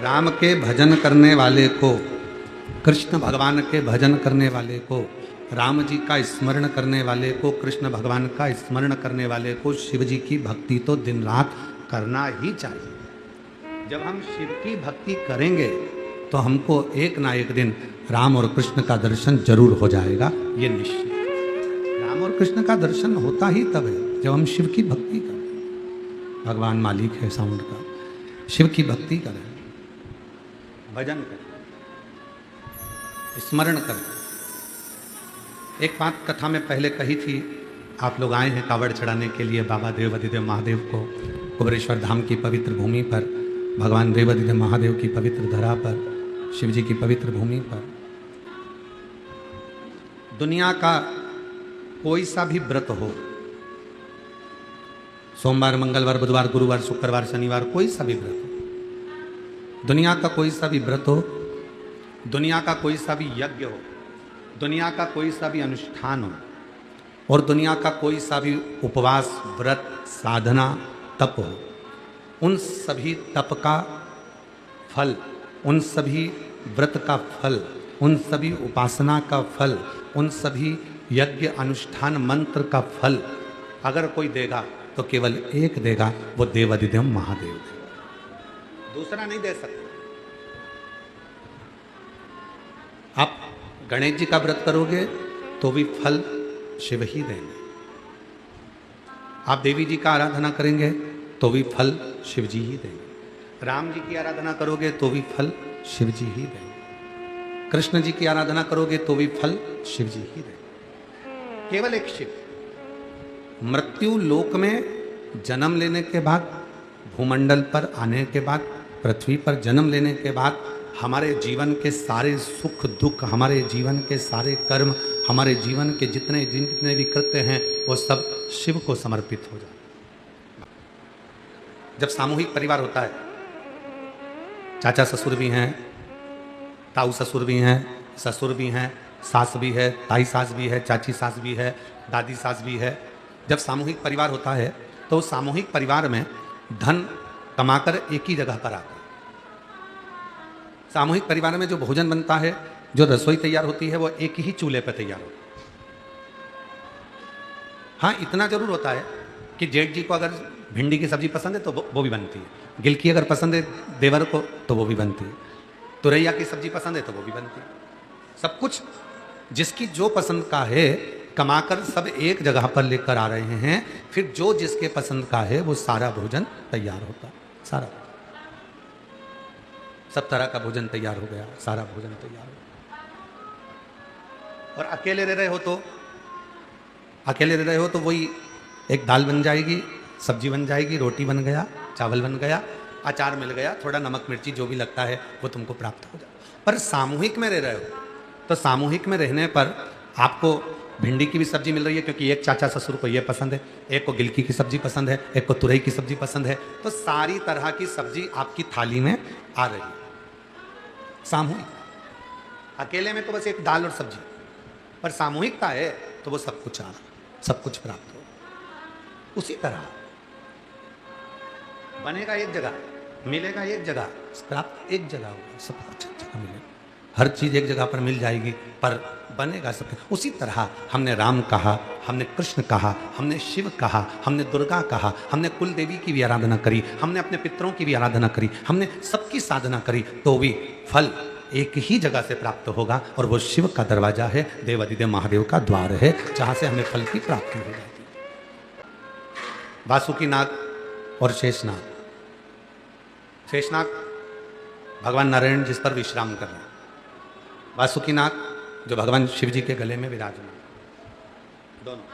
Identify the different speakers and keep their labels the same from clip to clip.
Speaker 1: राम के भजन करने वाले को, कृष्ण भगवान के भजन करने वाले को, राम जी का स्मरण करने वाले को, कृष्ण भगवान का स्मरण करने वाले को शिव जी की भक्ति तो दिन रात करना ही चाहिए। जब हम शिव की भक्ति करेंगे तो हमको एक ना एक दिन राम और कृष्ण का दर्शन जरूर हो जाएगा, ये निश्चित। राम और कृष्ण का दर्शन होता ही तब है जब हम शिव की भक्ति करें। भगवान मालिक है साउंड का, शिव की भक्ति करें, भजन करें, स्मरण करें। एक बात कथा में पहले कही थी, आप लोग आए हैं कावड़ चढ़ाने के लिए बाबा देवाधिदेव महादेव को, कुबरेश्वर धाम की पवित्र भूमि पर, भगवान देवाधिदेव महादेव की पवित्र धरा पर, शिव जी की पवित्र भूमि पर। दुनिया का कोई सा भी व्रत हो, सोमवार, मंगलवार, बुधवार, गुरुवार, शुक्रवार, शनिवार, कोई सा भी व्रत हो, दुनिया का कोई सा भी व्रत हो, दुनिया का कोई सा भी यज्ञ हो, दुनिया का कोई सा भी अनुष्ठान हो, और दुनिया का कोई सा भी उपवास, व्रत, साधना, तप हो, उन सभी तप का फल, उन सभी व्रत का फल, उन सभी उपासना का फल, उन सभी यज्ञ, अनुष्ठान, मंत्र का फल अगर कोई देगा तो केवल एक देगा, वो देवाधिदेव महादेव देगा, दूसरा नहीं दे सकता। आप गणेश जी का व्रत करोगे तो भी फल शिव ही देंगे, आप देवी जी का आराधना करेंगे तो भी फल शिव जी ही देंगे, राम जी की आराधना करोगे तो भी फल शिव जी ही देंगे, कृष्ण जी की आराधना करोगे तो भी फल शिव जी ही देंगे। केवल एक शिव। मृत्यु लोक में जन्म लेने के बाद, भूमंडल पर आने के बाद, पृथ्वी पर जन्म लेने के बाद हमारे जीवन के सारे सुख दुख, हमारे जीवन के सारे कर्म, हमारे जीवन के जितने जितने भी कृत्य हैं वो सब शिव को समर्पित हो जाए। जब सामूहिक परिवार होता है, चाचा ससुर भी हैं, ताऊ ससुर भी हैं, ससुर भी हैं, सास भी है, ताई सास भी है, चाची सास भी है, दादी सास भी है। जब सामूहिक परिवार होता है तो उस सामूहिक परिवार में धन कमाकर एक ही जगह पर आता है। सामूहिक परिवार में जो भोजन बनता है, जो रसोई तैयार होती है, वो एक ही चूल्हे पर तैयार होती है। हाँ, इतना जरूर होता है कि जेठ जी को अगर भिंडी की सब्जी पसंद है तो वो भी बनती है, गिलकी अगर पसंद है देवर को तो वो भी बनती है, तुरैया की सब्जी पसंद है तो वो भी बनती है। सब कुछ जिसकी जो पसंद का है कमाकर सब एक जगह पर लेकर आ रहे हैं, फिर जो जिसके पसंद का है वो सारा भोजन तैयार होता है। सारा सब तरह का भोजन तैयार हो गया, सारा भोजन तैयार हो गया। और अकेले रह रहे हो तो, अकेले रह रहे हो तो वही एक दाल बन जाएगी, सब्जी बन जाएगी, रोटी बन गया, चावल बन गया, अचार मिल गया, थोड़ा नमक मिर्ची जो भी लगता है वो तुमको प्राप्त हो जाए। पर सामूहिक में रह रहे हो तो सामूहिक में रहने पर आपको भिंडी की भी सब्जी मिल रही है, क्योंकि एक चाचा ससुर को ये पसंद है, एक को गिलकी की सब्जी पसंद है, एक को तुरई की सब्जी पसंद है, तो सारी तरह की सब्जी आपकी थाली में आ रही है। सामूहिक। अकेले में तो बस एक दाल और सब्जी, पर सामूहिकता है तो वो सब कुछ आ रहा, सब कुछ प्राप्त हो। उसी तरह बनेगा एक जगह, मिलेगा एक जगह, प्राप्त एक जगह होगा, सब कुछ एक जगह मिलेगा, हर चीज एक जगह पर मिल जाएगी, पर बनेगा सब। उसी तरह हमने राम कहा, हमने कृष्ण कहा, हमने शिव कहा, हमने दुर्गा कहा, हमने कुल देवी की भी आराधना करी, हमने अपने पितरों की भी आराधना करी, हमने सबकी साधना करी, तो भी फल एक ही जगह से प्राप्त होगा, और वो शिव का दरवाजा है, देवाधिदेव महादेव का द्वार है, जहां से हमें फल की प्राप्ति हो जाती है। वासुकीनाग और शेषनाग। शेषनाग भगवान नारायण जिस पर विश्राम कर रहे हैं, वासुकीनाग जो भगवान शिव जी के गले में विराजमान, दोनों,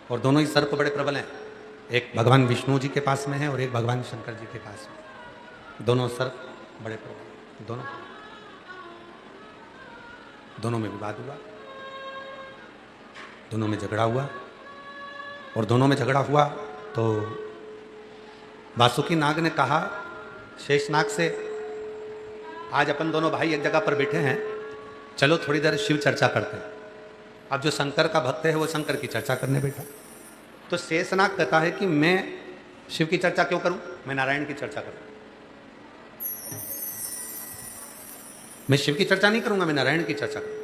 Speaker 1: और दोनों ही सर्प बड़े प्रबल हैं। एक भगवान विष्णु जी के पास में है और एक भगवान शंकर जी के पास में। दोनों सर्प बड़े प्रबल, दोनों में विवाद हुआ, दोनों में झगड़ा हुआ, और दोनों में झगड़ा हुआ तो वासुकीनाग ने कहा शेषनाग से, आज अपन दोनों भाई एक जगह पर बैठे हैं, चलो थोड़ी देर शिव चर्चा करते हैं। अब जो शंकर का भक्त है वो शंकर की चर्चा करने बैठा, तो शेषनाग कहता है कि मैं शिव की चर्चा क्यों करूं, मैं नारायण की चर्चा करूं। मैं शिव की चर्चा नहीं करूंगा, मैं नारायण की चर्चा करूंगा।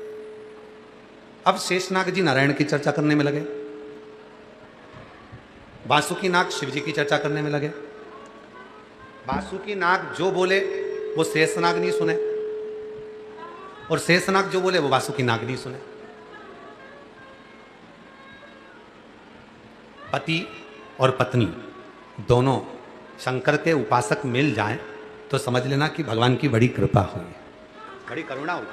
Speaker 1: अब शेषनाग जी नारायण की चर्चा करने में लगे, वासुकी नाग शिव जी की चर्चा करने में लगे। वासुकी नाग जो बोले वो शेषनाग नहीं सुने, और शेषनाग जो बोले वो वासुकी नाग नहीं सुने। पति और पत्नी दोनों शंकर के उपासक मिल जाएं तो समझ लेना कि भगवान की बड़ी कृपा हुई, बड़ी करुणा हुई।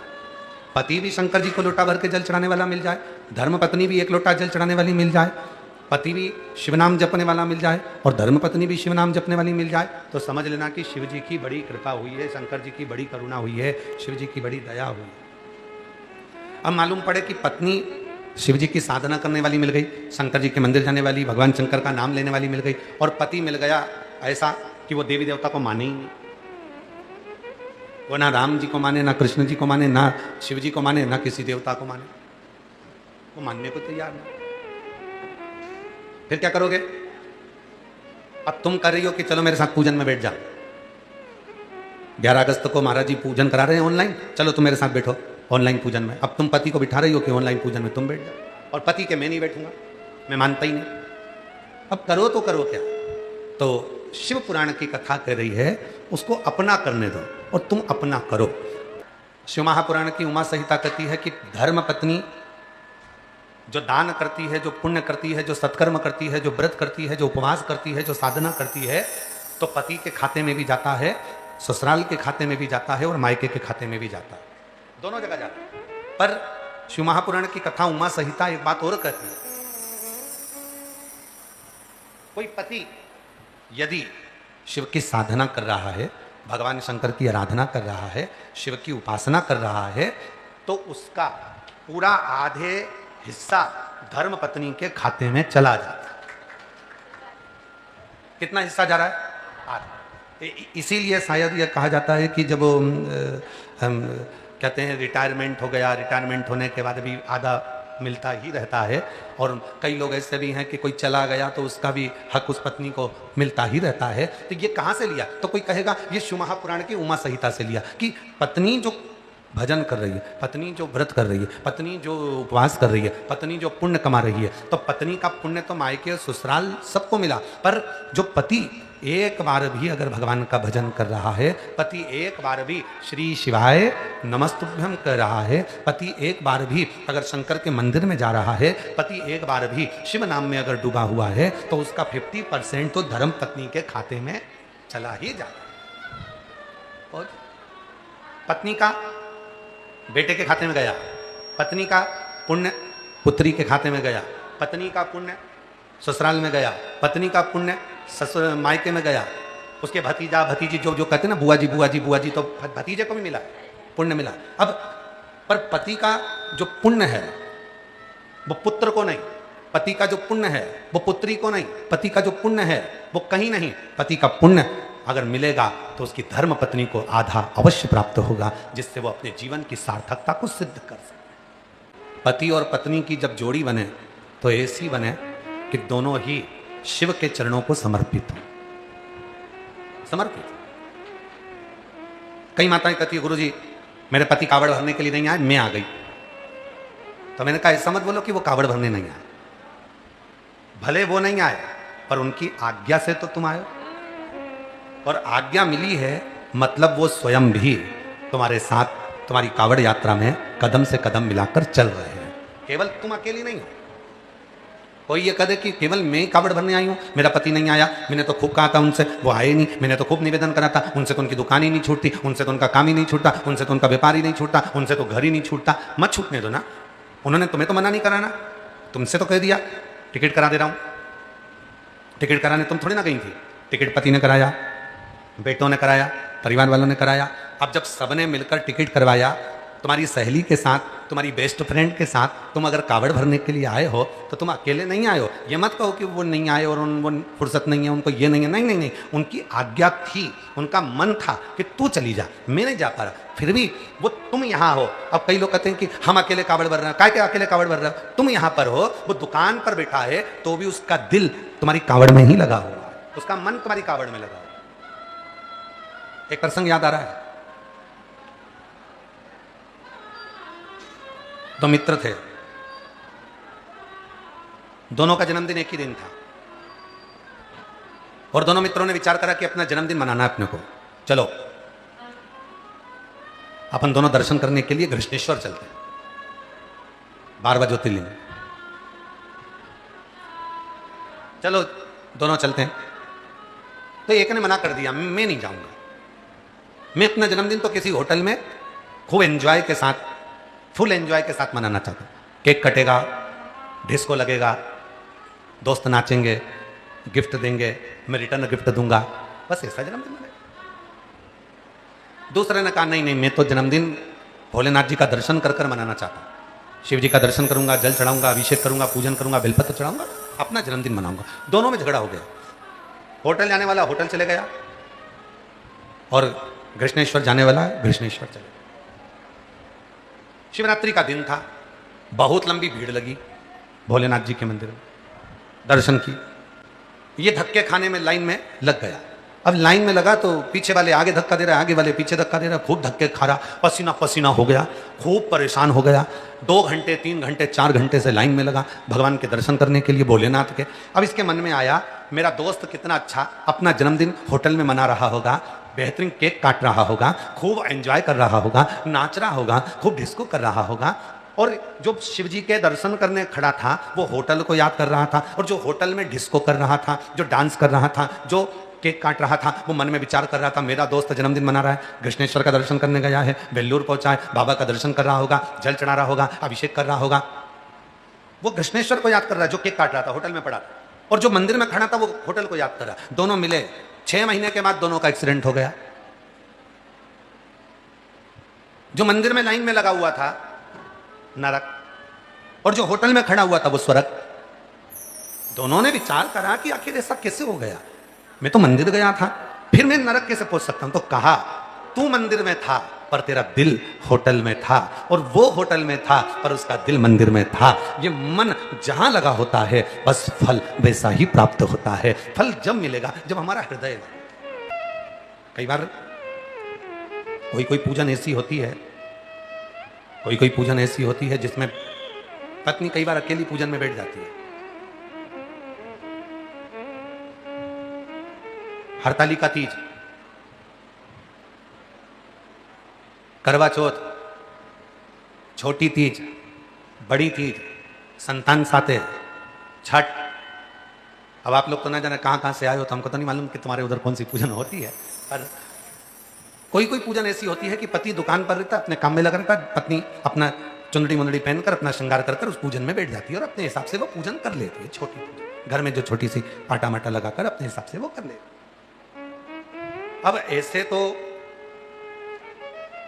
Speaker 1: पति भी शंकर जी को लोटा भर के जल चढ़ाने वाला मिल जाए, धर्म पत्नी भी एक लोटा जल चढ़ाने वाली मिल जाए, पति भी शिवनाम जपने वाला मिल जाए और धर्म पत्नी भी शिवनाम जपने वाली मिल जाए, तो समझ लेना कि शिव जी की बड़ी कृपा हुई है, शंकर जी की बड़ी करुणा हुई है, शिव जी की बड़ी दया हुई है। अब मालूम पड़े कि पत्नी शिव जी की साधना करने वाली मिल गई, शंकर जी के मंदिर जाने वाली, भगवान शंकर का नाम लेने वाली मिल गई, और पति मिल गया ऐसा कि वो देवी देवता को माने ही नहीं, वो ना राम जी को माने, ना कृष्ण जी को माने, ना शिव जी को माने, ना किसी देवता को माने, वो मानने को तैयार नहीं। फिर क्या करोगे? अब तुम कर रही हो कि चलो मेरे साथ पूजन में बैठ जा, 11 अगस्त को महाराज जी पूजन करा रहे हैं ऑनलाइन, चलो तुम मेरे साथ बैठो ऑनलाइन पूजन में। अब तुम पति को बिठा रही हो कि ऑनलाइन पूजन में तुम बैठ जाओ, और पति के मैं नहीं बैठूंगा, मैं मानता ही नहीं। अब करो तो करो क्या? तो शिव पुराण की कथा कह रही है उसको अपना करने दो और तुम अपना करो। शिव महापुराण की उमा संहिता कहती है कि धर्म पत्नी जो दान करती है, जो पुण्य करती है, जो सत्कर्म करती है, जो व्रत करती है, जो उपवास करती है, जो साधना करती है, तो पति के खाते में भी जाता है, ससुराल के खाते में भी जाता है और मायके के खाते में भी जाता है, दोनों जगह जाता है। पर शिव महापुराण की कथा उमा संहिता एक बात और कहती है, कोई पति यदि शिव की साधना कर रहा है, भगवान शंकर की आराधना कर रहा है, शिव की उपासना कर रहा है, तो उसका पूरा आधे हिस्सा धर्म पत्नी के खाते में चला जाता है। कितना हिस्सा जा रहा है? आधा। इसीलिए शायद यह कहा जाता है कि जब हम कहते हैं रिटायरमेंट हो गया, रिटायरमेंट होने के बाद भी आधा मिलता ही रहता है, और कई लोग ऐसे भी हैं कि कोई चला गया तो उसका भी हक उस पत्नी को मिलता ही रहता है। तो ये कहाँ से लिया? तो कोई कहेगा ये शिव महापुराण की उमा संहिता से लिया, कि पत्नी जो भजन कर रही है, पत्नी जो व्रत कर रही है, पत्नी जो उपवास कर रही है, पत्नी जो पुण्य कमा रही है, तो पत्नी का पुण्य तो मायके ससुराल सबको मिला, पर जो पति एक बार भी अगर भगवान का भजन कर रहा है, पति एक बार भी श्री शिवाय नमस्तुभ्यम कर रहा है, पति एक बार भी अगर शंकर के मंदिर में जा रहा है, पति एक बार भी शिव नाम में अगर डूबा हुआ है, तो उसका 50% तो धर्म पत्नी के खाते में चला ही जाता है। और पत्नी का बेटे के खाते में गया, पत्नी का पुण्य पुत्री के खाते में गया, पत्नी का पुण्य ससुराल में गया, पत्नी का पुण्य ससुर मायके में गया, उसके भतीजा भतीजी जो जो कहते हैं ना, बुआ जी बुआ जी बुआ जी, तो भतीजे को भी मिला, पुण्य मिला। अब पर पति का जो पुण्य है वो पुत्र को नहीं, पति का जो पुण्य है वो पुत्री को नहीं, पति का जो पुण्य है वो कहीं नहीं, पति का पुण्य अगर मिलेगा तो उसकी धर्म पत्नी को आधा अवश्य प्राप्त होगा, जिससे वो अपने जीवन की सार्थकता को सिद्ध कर सके। पति और पत्नी की जब जोड़ी बने तो ऐसी बने कि दोनों ही शिव के चरणों को समर्पित हो, समर्पित। कई माताएं कहती है गुरुजी मेरे पति कावड़ भरने के लिए नहीं आए, मैं आ गई। तो मैंने कहा ऐसा मत बोलो कि वो कावड़ भरने नहीं आए, भले वो नहीं आए पर उनकी आज्ञा से तो तुम आए, और आज्ञा मिली है मतलब वो स्वयं भी तुम्हारे साथ तुम्हारी कावड़ यात्रा में कदम से कदम मिलाकर चल रहे हैं, केवल तुम अकेली नहीं हो। कोई ये कहे कि केवल मैं कावड़ भरने आई हूँ, मेरा पति नहीं आया, मैंने तो खूब कहा था उनसे, वो आए नहीं, मैंने तो खूब निवेदन करा था, उनसे तो उनकी दुकान ही नहीं छूटती, उनसे तो उनका काम ही नहीं छूटता, उनसे तो उनका व्यापार ही नहीं छूटता, उनसे तो घर ही नहीं छूटता। मत छूटने दो ना, उन्होंने तुम्हें तो मना नहीं कराना, तुमसे तो कह दिया टिकट करा दे रहा हूँ। टिकट कराने तुम थोड़ी ना गई थी, टिकट पति ने कराया, बेटों ने कराया, परिवार वालों ने कराया। अब जब सबने मिलकर टिकट करवाया, तुम्हारी सहेली के साथ, तुम्हारी बेस्ट फ्रेंड के साथ तुम अगर कावड़ भरने के लिए आए हो तो तुम अकेले नहीं आए हो। ये मत कहो कि वो नहीं आए और वो फुर्सत नहीं है, उनको ये नहीं है, नहीं नहीं नहीं, उनकी आज्ञा थी, उनका मन था कि तू चली जा, मैं नहीं जा पा रहा, फिर भी वो तुम यहाँ हो। अब कई लोग कहते हैं कि हम अकेले कावड़ भर रहे हैं, काय के अकेले कावड़ भर रहे हो, तुम यहाँ पर हो, वो दुकान पर बैठा है तो भी उसका दिल तुम्हारी कावड़ में ही लगा हुआ है, उसका मन तुम्हारी कावड़ में लगा हुआ है। एक प्रसंग याद आ रहा है, दो मित्र थे, दोनों का जन्मदिन एक ही दिन था और दोनों मित्रों ने विचार करा कि अपना जन्मदिन मनाना है अपने को, चलो अपन दोनों दर्शन करने के लिए घृष्णेश्वर चलते हैं, 12 ज्योतिर्लिंग, चलो दोनों चलते हैं। तो एक ने मना कर दिया, मैं नहीं जाऊंगा, मैं अपना जन्मदिन तो किसी होटल में खूब एंजॉय के साथ, फुल एंजॉय के साथ मनाना चाहता हूं। केक कटेगा, डिस्को लगेगा, दोस्त नाचेंगे, गिफ्ट देंगे, मैं रिटर्न गिफ्ट दूंगा, बस ऐसा जन्मदिन मनाएगा। दूसरे ने कहा नहीं नहीं, मैं तो जन्मदिन भोलेनाथ जी का दर्शन कर कर मनाना चाहता हूं, शिव जी का दर्शन करूंगा, जल चढ़ाऊंगा, अभिषेक करूंगा, पूजन करूंगा, बेलपत्र चढ़ाऊंगा, अपना जन्मदिन मनाऊंगा। दोनों में झगड़ा हो गया। होटल जाने वाला होटल चले गया और घृष्णेश्वर जाने वाला घृष्णेश्वर चले गया। शिवरात्रि का दिन था, बहुत लंबी भीड़ लगी भोलेनाथ जी के मंदिर में, दर्शन की। ये धक्के खाने में लाइन में लग गया। अब लाइन में लगा तो पीछे वाले आगे धक्का दे रहा है, आगे वाले पीछे धक्का दे रहा है, खूब धक्के खा रहा, पसीना पसीना हो गया, खूब परेशान हो गया। 2 घंटे 3 घंटे 4 घंटे से लाइन में लगा भगवान के दर्शन करने के लिए, भोलेनाथ के। अब इसके मन में आया मेरा दोस्त कितना अच्छा अपना जन्मदिन होटल में मना रहा होगा, बेहतरीन केक काट रहा होगा, खूब एंजॉय कर रहा होगा, नाच रहा होगा, खूब डिस्को कर रहा होगा, और जो शिव जी के दर्शन करने खड़ा था वो होटल को याद कर रहा था, और जो होटल में डिस्को कर रहा था, जो डांस कर रहा था, जो केक काट रहा था, वो मन में विचार कर रहा था मेरा दोस्त जन्मदिन मना रहा है, कृष्णेश्वर का दर्शन करने गया है, बेल्लूर पहुंचा है, बाबा का दर्शन कर रहा होगा, जल चढ़ा रहा होगा, अभिषेक कर रहा होगा। वो कृष्णेश्वर को याद कर रहा है जो केक काट रहा था, होटल में पड़ा था, और जो मंदिर में खड़ा था वो होटल को याद कर रहा। दोनों मिले, 6 महीने के बाद दोनों का एक्सीडेंट हो गया। जो मंदिर में लाइन में लगा हुआ था नरक, और जो होटल में खड़ा हुआ था वो स्वर्ग। दोनों ने विचार करा कि आखिर ऐसा कैसे हो गया, मैं तो मंदिर गया था, फिर मैं नरक कैसे पहुंच सकता हूं। तो कहा तू मंदिर में था पर तेरा दिल होटल में था, और वो होटल में था पर उसका दिल मंदिर में था। ये मन जहां लगा होता है बस फल वैसा ही प्राप्त होता है। फल जब मिलेगा जब हमारा हृदय। कई बार कोई पूजन ऐसी होती है, कोई पूजन ऐसी होती है जिसमें पत्नी कई बार अकेली पूजन में बैठ जाती है। हरतालिका तीज, करवा चौथ, छोटी तीज, बड़ी तीज, संतान साते, छठ। अब आप लोग तो ना जाने कहां से आए हो, तो हमको तो नहीं मालूम कि तुम्हारे उधर कौन सी पूजन होती है, पर कोई पूजन ऐसी होती है कि पति दुकान पर रहता है, अपने काम में लगा रहता है, पत्नी अपना चुंदड़ी मुंदड़ी पहनकर अपना श्रृंगार कर उस पूजन में बैठ जाती है और अपने हिसाब से वो पूजन कर लेती है। छोटी पूजन घर में जो छोटी सी पाटा माटा लगाकर अपने हिसाब से वो कर लेती है। अब ऐसे तो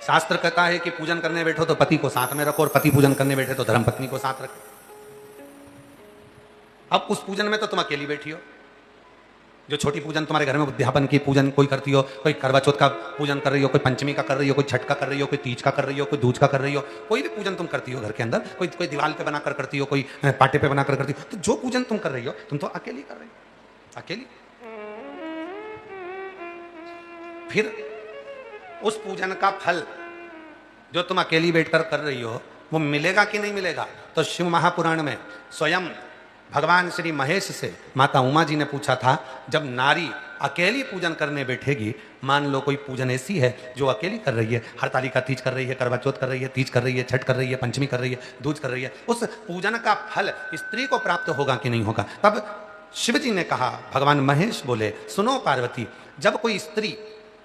Speaker 1: शास्त्र कहता है कि पूजन करने बैठो तो पति को साथ में रखो, और पति पूजन करने बैठे तो धर्मपत्नी को साथ रखो। अब उस पूजन में तो तुम अकेली बैठी हो। जो छोटी पूजन तुम्हारे घर में उद्यापन की पूजन कोई करती हो, कोई करवा चौथ का पूजन कर रही हो, कोई पंचमी का कर रही हो, कोई छठ का कर रही हो, कोई तीज का कर रही हो, कोई दूज का कर रही हो, कोई भी पूजन तुम करती हो घर के अंदर, कोई दीवार पे बनाकर करती हो, कोई पाटे पे बनाकर करती हो, तो जो पूजन तुम कर रही हो तुम तो अकेली कर रही हो, अकेली। फिर उस पूजन का फल जो तुम अकेली बैठकर कर रही हो वो मिलेगा कि नहीं मिलेगा। तो शिव महापुराण में स्वयं भगवान श्री महेश से माता उमा जी ने पूछा था, जब नारी अकेली पूजन करने बैठेगी, मान लो कोई पूजन ऐसी है जो अकेली कर रही है, हरतालिका तीज कर रही है, करवा चौथ कर रही है, तीज कर रही है, छठ कर रही है, पंचमी कर रही है, दूज कर रही है, उस पूजन का फल स्त्री को प्राप्त होगा कि नहीं होगा। तब शिव जी ने कहा, भगवान महेश बोले, सुनो पार्वती, जब कोई स्त्री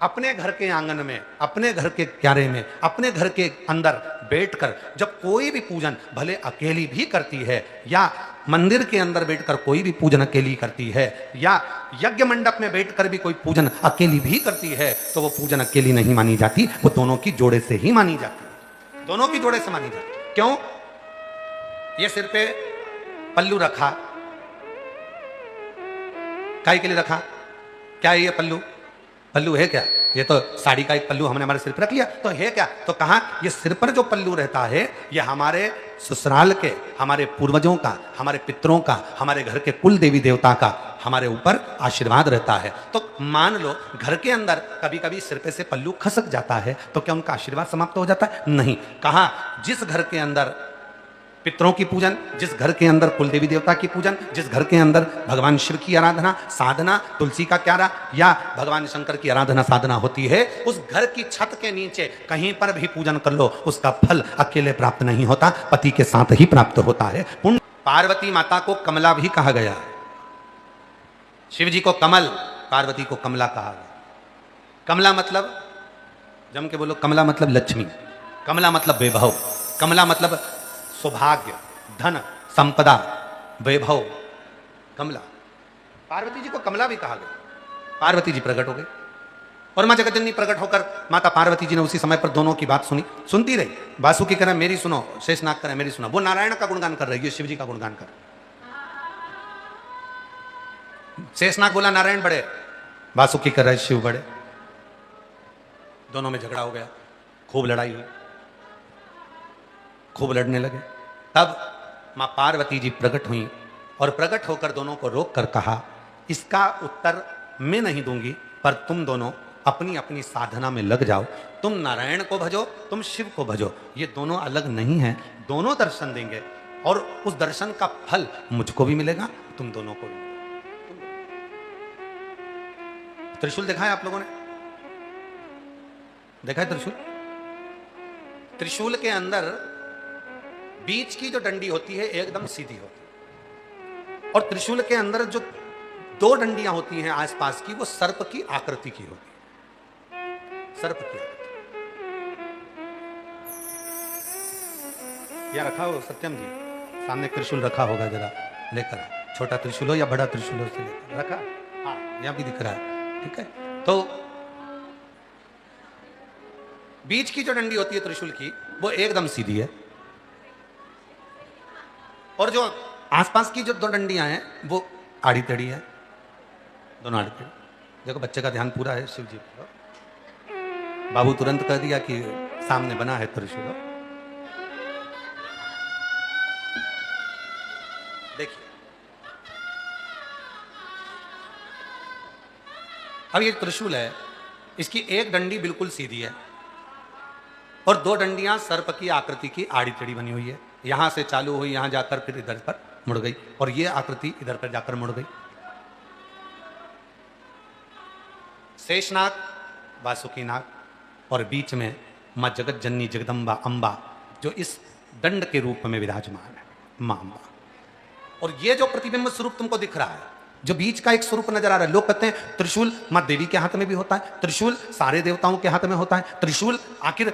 Speaker 1: अपने घर के आंगन में, अपने घर के क्यारे में, अपने घर के अंदर बैठकर जब कोई भी पूजन भले अकेली भी करती है, या मंदिर के अंदर बैठकर कोई भी पूजन अकेली करती है, या यज्ञ मंडप में बैठकर भी कोई पूजन अकेली भी करती है, तो वो पूजन अकेली नहीं मानी जाती, वो दोनों की जोड़े से ही मानी जाती है। दोनों की जोड़े से मानी जाती है। क्यों? ये सिर पे पल्लू रखा, काहे के लिए रखा? क्या है ये पल्लू? पल्लू है क्या? ये तो साड़ी का एक पल्लू हमने हमारे सिर पर रख लिया, तो है क्या? तो कहा ये सिर पर जो पल्लू रहता है ये हमारे ससुराल के, हमारे पूर्वजों का, हमारे पितरों का, हमारे घर के कुल देवी देवता का हमारे ऊपर आशीर्वाद रहता है। तो मान लो घर के अंदर कभी कभी सिर पे से पल्लू खसक जाता है, तो क्या उनका आशीर्वाद समाप्त हो जाता है? नहीं। कहा जिस घर के अंदर पितरों की पूजन, जिस घर के अंदर कुल देवी देवता की पूजन, जिस घर के अंदर भगवान शिव की आराधना साधना, तुलसी का क्यारा या भगवान शंकर की आराधना साधना होती है, उस घर की छत के नीचे कहीं पर भी पूजन कर लो, उसका फल अकेले प्राप्त नहीं होता, पति के साथ ही प्राप्त होता है। पुण्य। पार्वती माता को कमला भी कहा गया, शिव जी को कमल, पार्वती को कमला कहा गया। कमला मतलब, जम के बोलो, कमला मतलब लक्ष्मी, कमला मतलब वैभव, कमला मतलब सौभाग्य, धन, संपदा, वैभव, कमला। पार्वती जी को कमला भी कहा गया। पार्वती जी प्रकट हो गई और मां जगतजननी प्रकट होकर माता पार्वती जी ने उसी समय पर दोनों की बात सुनी, सुनती रही। वासुकी कह रहा मेरी सुनो, शेषनाग कह रहा मेरी सुनो। वो नारायण का गुणगान कर रही है, शिव जी का गुणगान कर। शेषनाग बोला नारायण बड़े, वासुकी कर रहे शिव बड़े। दोनों में झगड़ा हो गया, खूब लड़ाई हुई, खूब लड़ने लगे। तब मां पार्वती जी प्रकट हुई और प्रकट होकर दोनों को रोक कर कहा, इसका उत्तर मैं नहीं दूंगी, पर तुम दोनों अपनी अपनी साधना में लग जाओ। तुम नारायण को भजो, तुम शिव को भजो, ये दोनों अलग नहीं हैं, दोनों दर्शन देंगे और उस दर्शन का फल मुझको भी मिलेगा, तुम दोनों को भी। त्रिशूल देखा है आप लोगों ने? देखा है त्रिशूल? त्रिशूल के अंदर बीच की जो डंडी होती है एकदम सीधी होती है और त्रिशूल के अंदर जो दो डंडियां होती हैं आसपास की, वो सर्प की आकृति की होती है, सर्प की आकृति। या रखा हो सत्यम जी सामने त्रिशूल रखा होगा, जरा लेकर, छोटा त्रिशूल हो या बड़ा त्रिशूल हो, से लेकर रखा। हाँ यहां भी दिख रहा है, ठीक है। तो बीच की जो डंडी होती है त्रिशूल की, वो एकदम सीधी है और जो आसपास की जो दो डंडियां हैं वो आड़ी टेढ़ी है, दोनों आड़ी टेढ़ी। देखो बच्चे का ध्यान पूरा है शिव जी पर। बाबू तुरंत कह दिया कि सामने बना है त्रिशूल। देखिए अब ये त्रिशूल है, इसकी एक डंडी बिल्कुल सीधी है और दो डंडियां सर्प की आकृति की आड़ी टेढ़ी बनी हुई है। यहां से चालू हुई, यहां जाकर फिर इधर पर मुड़ गई और ये आकृति इधर पर जाकर मुड़ गई। शेषनाग, वासुकी नाग और बीच में मां जगत जननी जगदम्बा अम्बा, जो इस दंड के रूप में विराजमान है, मां अम्बा। और ये जो प्रतिबिंब स्वरूप तुमको दिख रहा है, जो बीच का एक स्वरूप नजर आ रहा है, लोग कहते हैं त्रिशूल मां देवी के हाथ में भी होता है, त्रिशूल सारे देवताओं के हाथ में होता है, त्रिशूल आखिर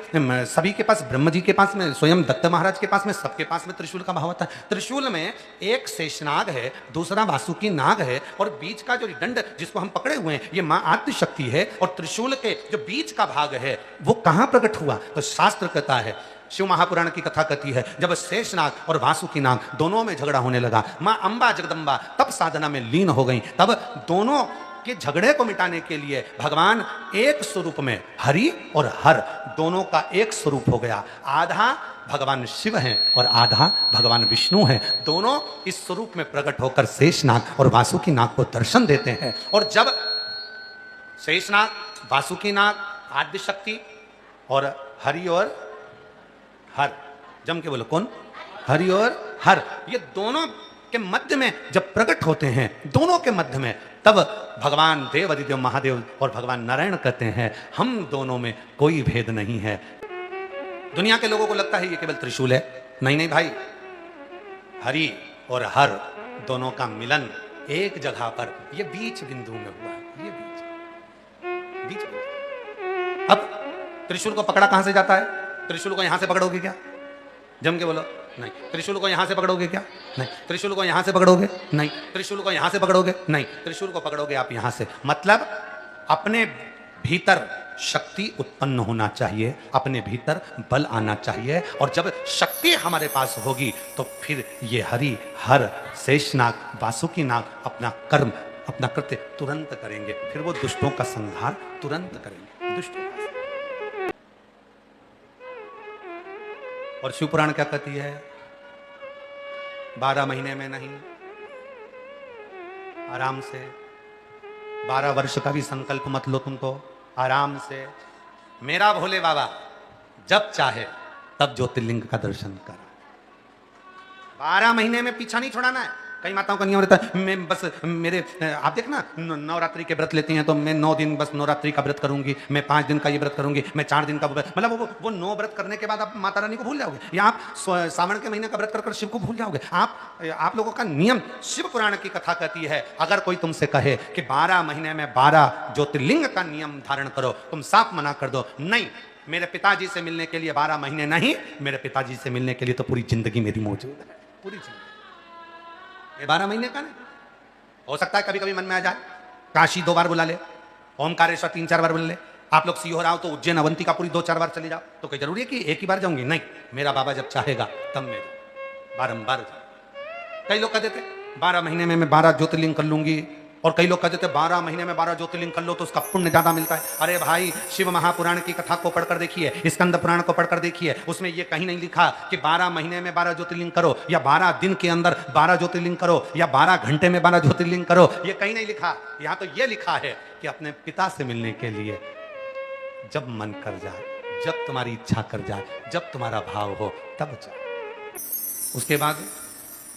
Speaker 1: सभी के पास, ब्रह्म जी के पास में, स्वयं दत्त महाराज के पास में, सबके पास में त्रिशूल का भाव होता है। त्रिशूल में एक शेषनाग है, दूसरा वासुकी नाग है और बीच का जो दंड जिसको हम पकड़े हुए हैं, ये मां आद्य शक्ति है। और त्रिशूल के जो बीच का भाग है वो कहां प्रकट हुआ? तो शास्त्र कहता है, शिव महापुराण की कथा कहती है, जब शेषनाग और वासुकी नाग दोनों में झगड़ा होने लगा, मां अंबा जगदम्बा तब साधना में लीन हो गई। तब दोनों के झगड़े को मिटाने के लिए भगवान एक स्वरूप में, हरि और हर दोनों का एक स्वरूप हो गया। आधा भगवान शिव हैं और आधा भगवान विष्णु हैं। दोनों इस स्वरूप में प्रकट होकर शेषनाग और वासुकी नाग को दर्शन देते हैं। और जब शेषनाग, वासुकी नाग, आद्य शक्ति और हरि और हर, जम के बोलो कौन? हरि और हर, ये दोनों के मध्य में जब प्रकट होते हैं, दोनों के मध्य में, तब भगवान देव अधिदेव महादेव और भगवान नारायण कहते हैं, हम दोनों में कोई भेद नहीं है। दुनिया के लोगों को लगता है ये केवल त्रिशूल है। नहीं नहीं भाई, हरि और हर दोनों का मिलन एक जगह पर, ये बीच बिंदु में हुआ है, ये बीच बिंदु। अब त्रिशूल को पकड़ा कहां से जाता है? त्रिशूल को यहां से पकड़ोगे क्या? जम के बोलो नहीं। त्रिशूल को यहां से पकड़ोगे क्या? नहीं। त्रिशूल को यहां से पकड़ोगे? नहीं। त्रिशूल को यहां से पकड़ोगे? नहीं। त्रिशूल को पकड़ोगे आप यहां से। मतलब अपने भीतर शक्ति उत्पन्न होना चाहिए, अपने भीतर बल आना चाहिए। और जब शक्ति हमारे पास होगी तो फिर ये हरि हर शेषनाग वासुकी नाग अपना कर्म, अपना कृत्य तुरंत करेंगे। फिर वो दुष्टों का संहार तुरंत करेंगे, दुष्टों का। और शिवपुराण क्या कहती है? 12 महीने में नहीं, आराम से 12 वर्ष का भी संकल्प मत लो तुमको, आराम से मेरा भोले बाबा जब चाहे तब ज्योतिर्लिंग का दर्शन कर। 12 महीने में पीछा नहीं छुड़ाना है। कई माताओं का नियम रहता है, मैं बस मेरे आप देखना नवरात्रि के व्रत लेती हैं तो मैं 9 दिन बस नवरात्रि का व्रत करूंगी, मैं 5 दिन का ये व्रत करूंगी, मैं 4 दिन का व्रत, मतलब वो 9 व्रत करने के बाद आप माता रानी को भूल जाओगे, या आप सावन के महीने का व्रत कर शिव को भूल जाओगे। आप लोगों का नियम, शिव पुराण की कथा कहती है, अगर कोई तुमसे कहे कि 12 महीने में 12 ज्योतिर्लिंग का नियम धारण करो, तुम साफ मना कर दो, नहीं, मेरे पिताजी से मिलने के लिए 12 महीने नहीं, मेरे पिताजी से मिलने के लिए तो पूरी जिंदगी मेरी मौजूद है, पूरी जिंदगी। ये 12 महीने का नहीं हो सकता है, कभी कभी मन में आ जाए काशी 2 बार बुला ले, ओमकारेश्वर 3-4 बार बुला ले, आप लोग सीहोर आओ तो उज्जैन अवंतिका पूरी 2-4 बार चले जाओ, तो कोई जरूरी है कि एक ही बार जाऊंगी? नहीं, मेरा बाबा जब चाहेगा तब मैं बारंबार जाऊं। कई लोग कहते थे 12 महीने में मैं 12 ज्योतिर्लिंग कर लूंगी, और कई लोग कहते थे 12 महीने में 12 ज्योतिर्लिंग कर लो तो उसका पुण्य ज्यादा मिलता है। अरे भाई, शिव महापुराण की कथा को पढ़कर देखिए, स्कंद पुराण को पढ़कर देखिए, उसमें यह कहीं नहीं लिखा कि 12 महीने में 12 ज्योतिर्लिंग करो, या 12 दिन के अंदर 12 ज्योतिर्लिंग करो, या 12 घंटे में 12 ज्योतिर्लिंग करो, ये कहीं नहीं लिखा। यहां तो यह लिखा है कि अपने पिता से मिलने के लिए जब मन कर जाए, जब तुम्हारी इच्छा कर जाए, जब तुम्हारा भाव हो तब जाओ। उसके बाद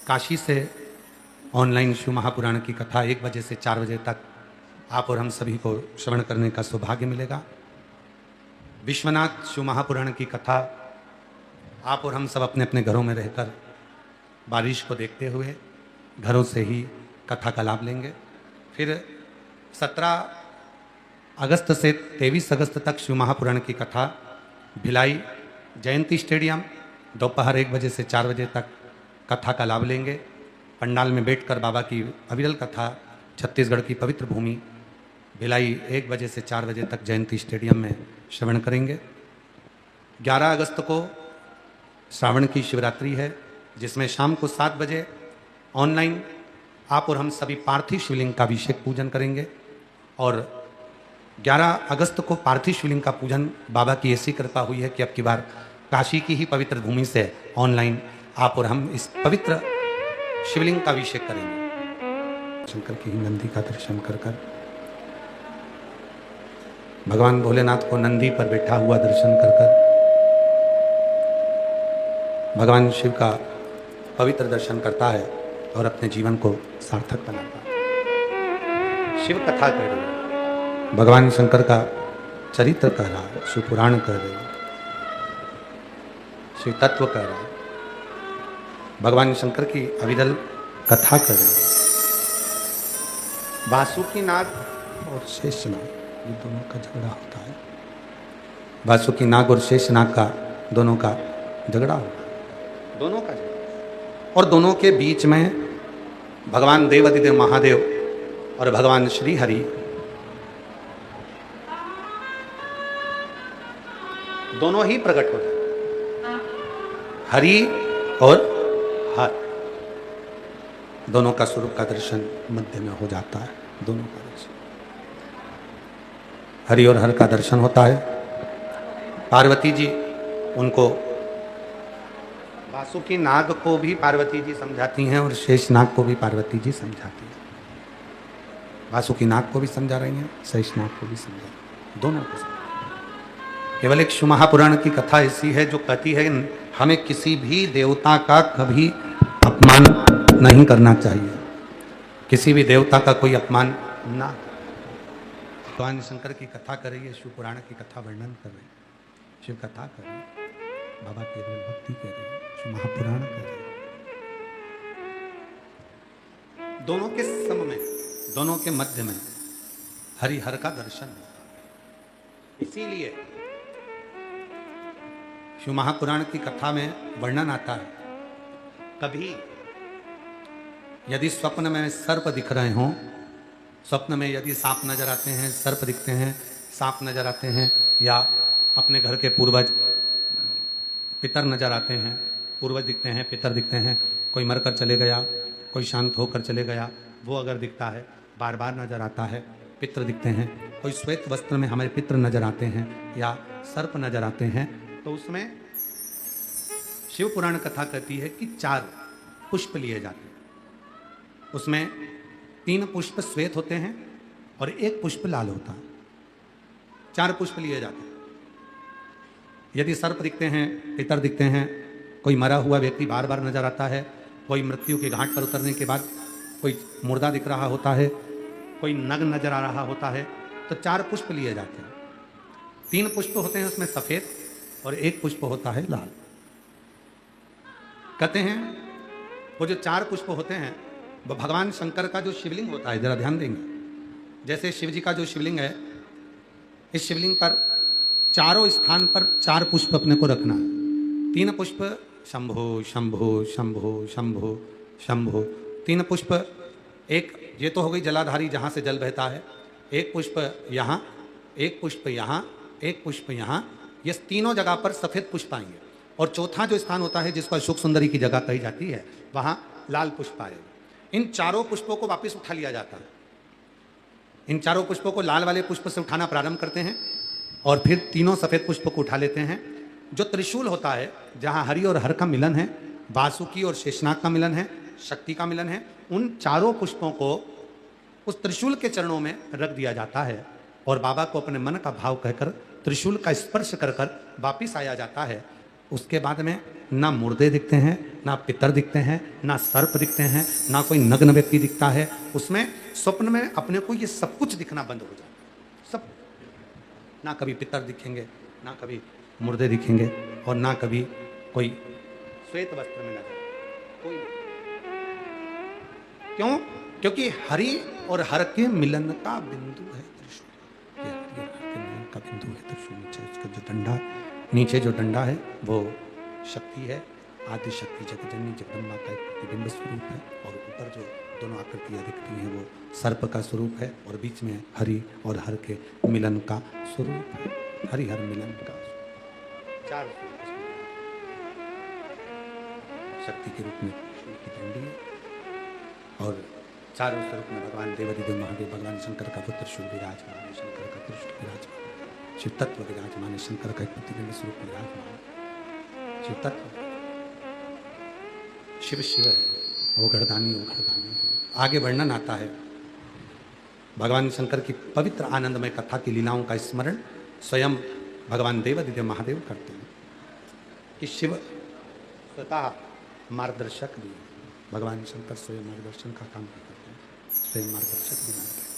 Speaker 1: काशी से ऑनलाइन शिव महापुराण की कथा 1 बजे से 4 बजे तक आप और हम सभी को श्रवण करने का सौभाग्य मिलेगा। विश्वनाथ शिव महापुराण की कथा आप और हम सब अपने अपने घरों में रहकर बारिश को देखते हुए घरों से ही कथा का लाभ लेंगे। फिर 17 अगस्त से 23 अगस्त तक शिव महापुराण की कथा भिलाई जयंती स्टेडियम दोपहर 1 बजे से 4 बजे तक कथा का लाभ लेंगे। पंडाल में बैठकर बाबा की अविरल कथा छत्तीसगढ़ की पवित्र भूमि भिलाई 1 बजे से 4 बजे तक जयंती स्टेडियम में श्रवण करेंगे। 11 अगस्त को श्रावण की शिवरात्रि है, जिसमें शाम को 7 बजे ऑनलाइन आप और हम सभी पार्थिव शिवलिंग का अभिषेक पूजन करेंगे। और 11 अगस्त को पार्थिव शिवलिंग का पूजन बाबा की ऐसी कृपा हुई है कि अब की बार काशी की ही पवित्र भूमि से ऑनलाइन आप और हम इस पवित्र शिवलिंग का अभिषेक करेंगे। शंकर की ही नंदी का दर्शन कर कर भगवान भोलेनाथ को नंदी पर बैठा हुआ दर्शन कर कर भगवान शिव का पवित्र दर्शन करता है और अपने जीवन को सार्थक बनाता है। शिव कथा कह रही है, भगवान शंकर का चरित्र कह रहा है, शिव पुराण कह रही है, शिव तत्व कह रहा है, भगवान शंकर की अविरल कथा कर रहे हैं। वासुकी नाग और शेषनाग, ये दोनों का झगड़ा होता है। वासुकी नाग और शेषनाग का दोनों का झगड़ा होता है, दोनों का झगड़ा, और दोनों के बीच में भगवान देवाधिदेव महादेव और भगवान श्री हरि दोनों ही प्रकट होते हैं। हरि और हर, दोनों का स्वरूप का दर्शन मध्य में हो जाता है। दोनों का दर्शन, हरि और हर का दर्शन होता है। पार्वती जी उनको, वासुकी नाग को भी पार्वती जी समझाती हैं और शेष नाग को भी पार्वती जी समझाती हैं। वासुकी नाग को भी समझा रही हैं, शेष नाग को भी समझा रही हैं, दोनों को समझा। केवल एक शिव महापुराण की कथा ऐसी है जो कहती है हमें किसी भी देवता का कभी अपमान नहीं करना चाहिए, किसी भी देवता का कोई अपमान ना। भगवान शंकर की कथा कर रही है, शिव पुराण की कथा वर्णन कर रही है, शिव कथा कर रही है, बाबा की भक्ति कर रही है, शिव महापुराण कर रही है। दोनों के सम में, दोनों के मध्य में हरि हर का दर्शन होता है। इसीलिए शिव महापुराण की कथा में वर्णन आता है, कभी यदि स्वप्न में सर्प दिख रहे हों, स्वप्न में यदि सांप नजर आते हैं, सर्प दिखते हैं, सांप नजर आते हैं, या अपने घर के पूर्वज पितर नजर आते हैं, पूर्वज दिखते हैं, पितर दिखते हैं, कोई मरकर चले गया, कोई शांत होकर चले गया, वो अगर दिखता है, बार बार नजर आता है, पितर दिखते हैं, कोई श्वेत वस्त्र में हमारे पितर नजर आते हैं या सर्प नजर आते हैं, तो उसमें शिव पुराण कथा कहती है कि 4 पुष्प लिए जाते हैं। उसमें 3 पुष्प श्वेत होते हैं और 1 पुष्प लाल होता है। 4 पुष्प लिए जाते हैं। यदि सर्प दिखते हैं, पितर दिखते हैं, कोई मरा हुआ व्यक्ति बार बार नजर आता है, कोई मृत्यु के घाट पर उतरने के बाद कोई मुर्दा दिख रहा होता है, कोई नग्न नजर आ रहा होता है, तो 4 पुष्प लिए जाते हैं। 3 पुष्प होते हैं उसमें सफेद और 1 पुष्प होता है लाल। कहते हैं वो जो 4 पुष्प होते हैं वो भगवान शंकर का जो शिवलिंग होता है, जरा ध्यान देंगे, जैसे शिव जी का जो शिवलिंग है, इस शिवलिंग पर चारों स्थान पर 4 पुष्प अपने को रखना है। 3 पुष्प शंभो शंभो शंभो शंभो शंभो, 3 पुष्प, एक ये तो हो गई जलाधारी जहाँ से जल बहता है, 1 पुष्प यहाँ, 1 पुष्प यहाँ, 1 पुष्प यहाँ, ये तीनों जगह पर सफ़ेद पुष्प आएंगे। और चौथा जो स्थान होता है जिसको अशोक सुंदरी की जगह कही जाती है, वहाँ लाल पुष्प आएगा। इन चारों पुष्पों को वापस उठा लिया जाता है। इन चारों पुष्पों को लाल वाले पुष्प से उठाना प्रारंभ करते हैं और फिर तीनों सफ़ेद पुष्प को उठा लेते हैं। जो त्रिशूल होता है, जहाँ हरि और हर का मिलन है, वासुकी और शेषनाग का मिलन है, शक्ति का मिलन है, उन चारों पुष्पों को उस त्रिशूल के चरणों में रख दिया जाता है और बाबा को अपने मन का भाव कहकर त्रिशूल का स्पर्श कर कर वापिस आया जाता है। उसके बाद में ना मुर्दे दिखते हैं, ना पितर दिखते हैं, ना सर्प दिखते हैं, ना कोई नग्न व्यक्ति दिखता है। उसमें स्वप्न में अपने को ये सब कुछ दिखना बंद हो जाता है। सब, ना कभी पितर दिखेंगे, ना कभी मुर्दे दिखेंगे और ना कभी कोई श्वेत वस्त्र में नजर कोई। क्यों? क्योंकि हरि और हर के मिलन का बिंदु है त्रिशूल। ये हरि और हर के मिलन का बिंदु है त्रिशूल। नीचे उसका जो डंडा, नीचे जो डंडा है वो शक्ति है, आदि शक्ति जगजननी जगदम्बा का एक प्रतिबिंब स्वरूप है, और ऊपर जो दोनों आकृतियाँ दिखती हैं वो सर्प का स्वरूप है, और बीच में हरि और हर के मिलन का स्वरूप है। हरि हर मिलन का 4 शक्ति के रूप में की डंडी है, और चारों स्वरूप में भगवान देवादिदेव महादेव, भगवान शंकर का पुत्र त्रिशूल विराजमान है, शंकर का त्रिशूल विराजमान, शिव तत्व विराजमान है, शंकर का एक प्रतिबिंब स्वरूप विराजमान है। शिव तत्व शिव शिव है, वो घरदानी है। आगे वर्णन आता है भगवान शंकर की पवित्र आनंदमय कथा की लीलाओं का स्मरण स्वयं भगवान देवादिदेव महादेव करते हैं कि शिव स्वतः मार्गदर्शक भी, भगवान शंकर स्वयं मार्गदर्शन का काम भी करते हैं, स्वयं मार्गदर्शक भी मानते हैं।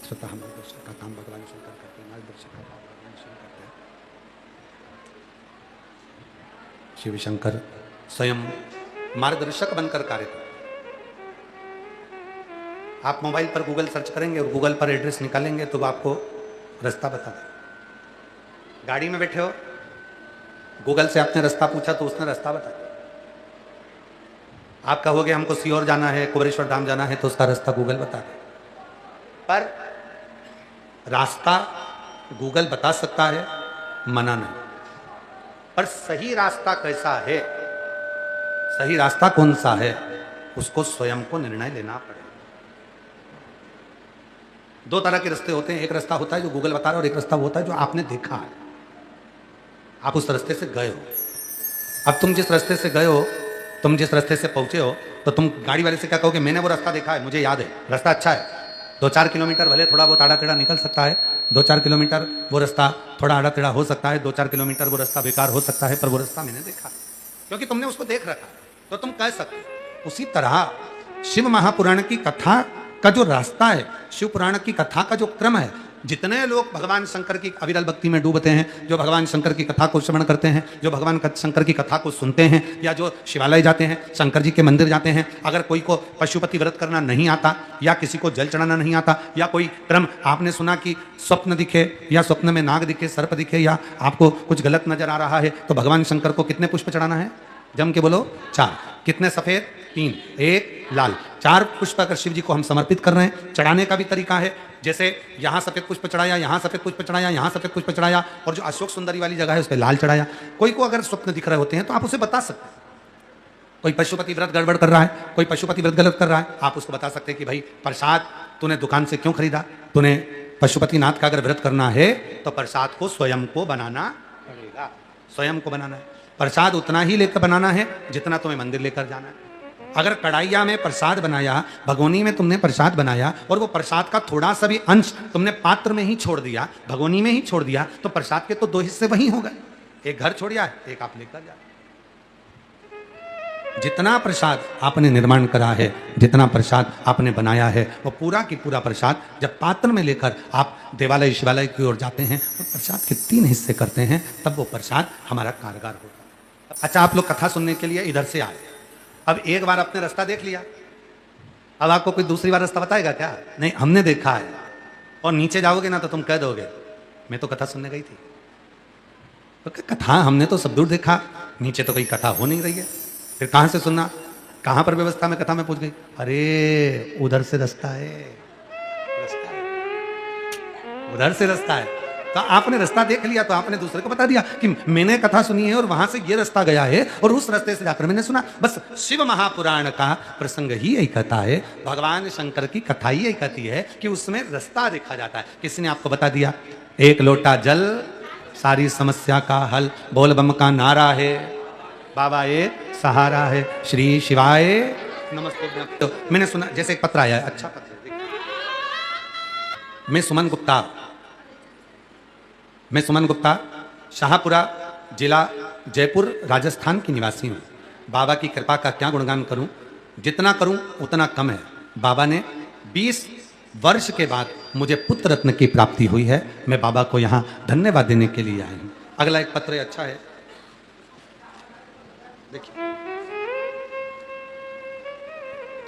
Speaker 1: स्वतः मार्गदर्शन का काम भगवान शंकर करते हैं, मार्गदर्शक का काम भगवान शंकर करते हैं। शिव शंकर स्वयं मार्गदर्शक बनकर कार्य करते हैं। आप मोबाइल पर गूगल सर्च करेंगे और गूगल पर एड्रेस निकालेंगे तो आपको रास्ता बता देगा। गाड़ी में बैठे हो, गूगल से आपने रास्ता पूछा तो उसने रास्ता बता दिया। आप कहोगे हमको सीहोर जाना है, कुबेरेश्वर धाम जाना है, तो उसका रास्ता गूगल बता दे। पर रास्ता गूगल बता सकता है, मना नहीं। पर सही रास्ता कैसा है, सही रास्ता कौन सा है, उसको स्वयं को निर्णय लेना पड़ेगा। 2 तरह के रास्ते होते हैं। एक रास्ता होता है जो गूगल बता रहा है, और एक रास्ता होता है जो आपने देखा है, आप उस रास्ते से गए हो। अब तुम जिस रास्ते से गए हो, तुम जिस रास्ते से पहुंचे हो, तो तुम गाड़ी वाले से क्या कहोगे? मैंने वो रास्ता देखा है, मुझे याद है, रास्ता अच्छा है। 2-4 किलोमीटर भले थोड़ा बहुत आड़ा टेढ़ा निकल सकता है, 2-4 किलोमीटर वो रास्ता थोड़ा आड़ा टेढ़ा हो सकता है, 2-4 किलोमीटर वो रास्ता बेकार हो सकता है, पर वो रास्ता मैंने देखा, क्योंकि तुमने उसको देख रखा, तो तुम कह सकते हो। उसी तरह शिव महापुराण की कथा का जो रास्ता है, शिव पुराण की कथा का जो क्रम है, जितने लोग भगवान शंकर की अविरल भक्ति में डूबते हैं, जो भगवान शंकर की कथा को श्रवण करते हैं, जो भगवान शंकर की कथा को सुनते हैं, या जो शिवालय जाते हैं, शंकर जी के मंदिर जाते हैं, अगर कोई को पशुपति व्रत करना नहीं आता, या किसी को जल चढ़ाना नहीं आता, या कोई क्रम आपने सुना कि स्वप्न दिखे, या स्वप्न में नाग दिखे, सर्प दिखे, या आपको कुछ गलत नजर आ रहा है, तो भगवान शंकर को कितने पुष्प चढ़ाना है? जम के बोलो 4। कितने सफेद? 3, 1 लाल। 4 पुष्प अगर शिव जी को हम समर्पित कर रहे हैं। चढ़ाने का भी तरीका है, जैसे यहाँ सफेद पुष्प चढ़ाया, यहाँ सफेद पुष्प चढ़ाया, यहाँ सफेद पुष्प चढ़ाया, और जो अशोक सुंदरी वाली जगह है उस पर लाल चढ़ाया। कोई को अगर स्वप्न दिख रहे होते हैं तो आप उसे बता सकते हैं। कोई पशुपति व्रत गड़बड़ कर रहा है, कोई पशुपति व्रत गलत कर रहा है, आप उसको बता सकते हैं कि भाई प्रसाद तूने दुकान से क्यों खरीदा? तूने पशुपतिनाथ का अगर व्रत करना है तो प्रसाद को स्वयं को बनाना पड़ेगा, स्वयं को बनाना है। प्रसाद उतना ही लेकर बनाना है जितना तुम्हें मंदिर लेकर जाना है। अगर कढ़ाइया में प्रसाद बनाया, भगोनी में तुमने प्रसाद बनाया, और वो प्रसाद का थोड़ा सा भी अंश तुमने पात्र में ही छोड़ दिया, भगोनी में ही छोड़ दिया, तो प्रसाद के तो 2 हिस्से वही हो गए। एक घर छोड़ दिया, एक आप लेकर जा। जितना प्रसाद आपने निर्माण करा है, जितना प्रसाद आपने बनाया है, वो पूरा की पूरा प्रसाद जब पात्र में लेकर आप देवालय शिवालय की ओर जाते हैं और प्रसाद के 3 हिस्से करते हैं, तब वो प्रसाद हमारा कारगर होता है। अच्छा, आप लोग कथा सुनने के लिए इधर से आए, अब एक बार आपने रास्ता देख लिया, अब आपको कोई दूसरी बार रास्ता बताएगा क्या? नहीं, हमने देखा है। और नीचे जाओगे ना तो तुम कह दोगे मैं तो कथा सुनने गई थी। तो कथा हमने तो सब दूर देखा, नीचे तो कोई कथा हो नहीं रही है, फिर कहाँ से सुनना? कहाँ पर व्यवस्था में कथा में पूछ गई? अरे उधर से रास्ता है, रास्ता है, उधर से रास्ता है। तो आपने रास्ता देख लिया तो आपने दूसरे को बता दिया कि मैंने कथा सुनी है और वहां से ये रास्ता गया है और उस रास्ते से जाकर मैंने सुना। बस शिव महापुराण का प्रसंग ही यही कथा है, भगवान शंकर की कथा ही यही कहती है कि उसमें रास्ता देखा जाता है। किसने आपको बता दिया? एक लोटा जल सारी समस्या का हल, बोल बम का नारा है, बाबा ये सहारा है, श्री शिवाय नमस्ते। तो मैंने सुना, जैसे एक पत्र आया है, अच्छा पत्र है, मैं सुमन गुप्ता शाहपुरा जिला जयपुर राजस्थान की निवासी हूँ। बाबा की कृपा का क्या गुणगान करूँ, जितना करूँ उतना कम है। बाबा ने 20 वर्ष के बाद मुझे पुत्र रत्न की प्राप्ति हुई है। मैं बाबा को यहाँ धन्यवाद देने के लिए आई हूँ। अगला एक पत्र अच्छा है, देखिए।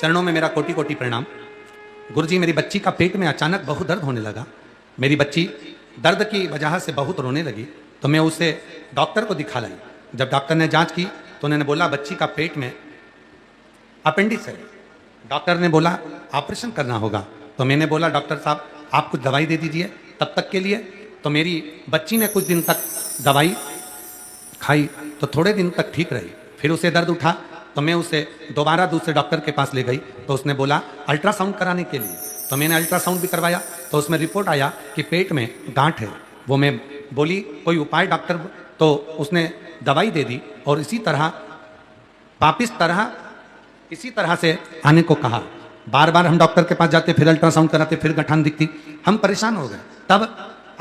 Speaker 1: चरणों में मेरा कोटि कोटि प्रणाम। गुरुजी, मेरी बच्ची का पेट में अचानक बहुत दर्द होने लगा। मेरी बच्ची दर्द की वजह से बहुत रोने लगी, तो मैं उसे डॉक्टर को दिखा लाई। जब डॉक्टर ने जांच की तो उन्होंने बोला बच्ची का पेट में अपेंडिक्स है। डॉक्टर ने बोला ऑपरेशन करना होगा। तो मैंने बोला डॉक्टर साहब आप कुछ दवाई दे दीजिए तब तक के लिए। तो मेरी बच्ची ने कुछ दिन तक दवाई खाई तो थोड़े दिन तक ठीक रही, फिर उसे दर्द उठा तो मैं उसे दोबारा दूसरे डॉक्टर के पास ले गई। तो उसने बोला अल्ट्रासाउंड कराने के लिए। तो मैंने अल्ट्रासाउंड भी करवाया तो उसमें रिपोर्ट आया कि पेट में गांठ है। वो मैं बोली कोई उपाय डॉक्टर, तो उसने दवाई दे दी और इसी तरह से आने को कहा। बार बार हम डॉक्टर के पास जाते, फिर अल्ट्रासाउंड कराते, फिर गठान दिखती। हम परेशान हो गए। तब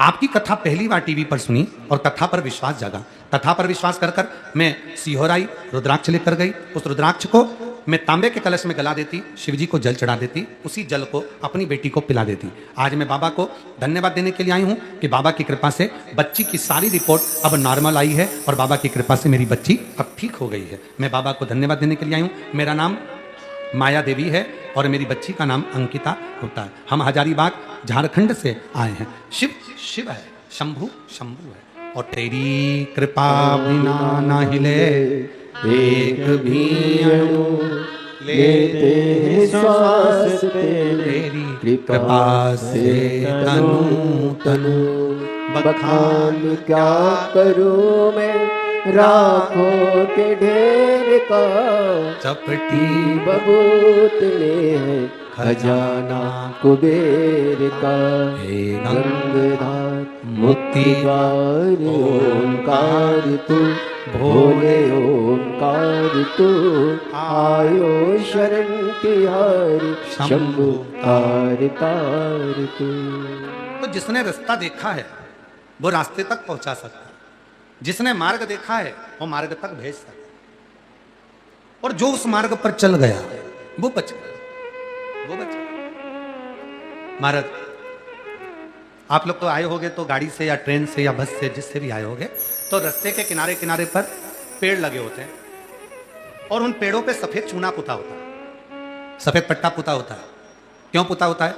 Speaker 1: आपकी कथा पहली बार टीवी पर सुनी और कथा पर विश्वास जागा। कथा पर विश्वास कर मैं सिहोराई रुद्राक्ष लेकर गई। उस रुद्राक्ष को मैं तांबे के कलश में गला देती, शिवजी को जल चढ़ा देती, उसी जल को अपनी बेटी को पिला देती। आज मैं बाबा को धन्यवाद देने के लिए आई हूँ कि बाबा की कृपा से बच्ची की सारी रिपोर्ट अब नॉर्मल आई है और बाबा की कृपा से मेरी बच्ची अब ठीक हो गई है। मैं बाबा को धन्यवाद देने के लिए आई हूँ। मेरा नाम माया देवी है और मेरी बच्ची का नाम अंकिता होता है। हम हजारीबाग झारखंड से आए हैं। शिव शिव है, शंभु शंभु है, और तेरी कृपा बिना ना हिले एक भी अणु, लेते हैं श्वास तेरी कृपा से तनु तनु।
Speaker 2: बखान क्या करूं मैं राखों के ढेर का,
Speaker 1: चपटी
Speaker 2: बबूत में खजाना कुबेर का।
Speaker 1: हे
Speaker 2: गंगधार मुक्ति द्वार ओंकार तू, भोले ओंकार तू, आयो शरण तिहारी शंभु तार तार तू।
Speaker 1: तो जिसने रास्ता देखा है वो रास्ते तक पहुंचा सकता है, जिसने मार्ग देखा है वो मार्ग तक भेज सकता है, और जो उस मार्ग पर चल गया वो बच गया, वो बच गया। महाराज आप लोग तो आए होगे तो गाड़ी से या ट्रेन से या बस से, जिससे भी आए होगे, तो रास्ते के किनारे किनारे पर पेड़ लगे होते हैं और उन पेड़ों पे सफेद चूना पुता होता है, सफेद पट्टा पुता होता है। क्यों पुता होता है?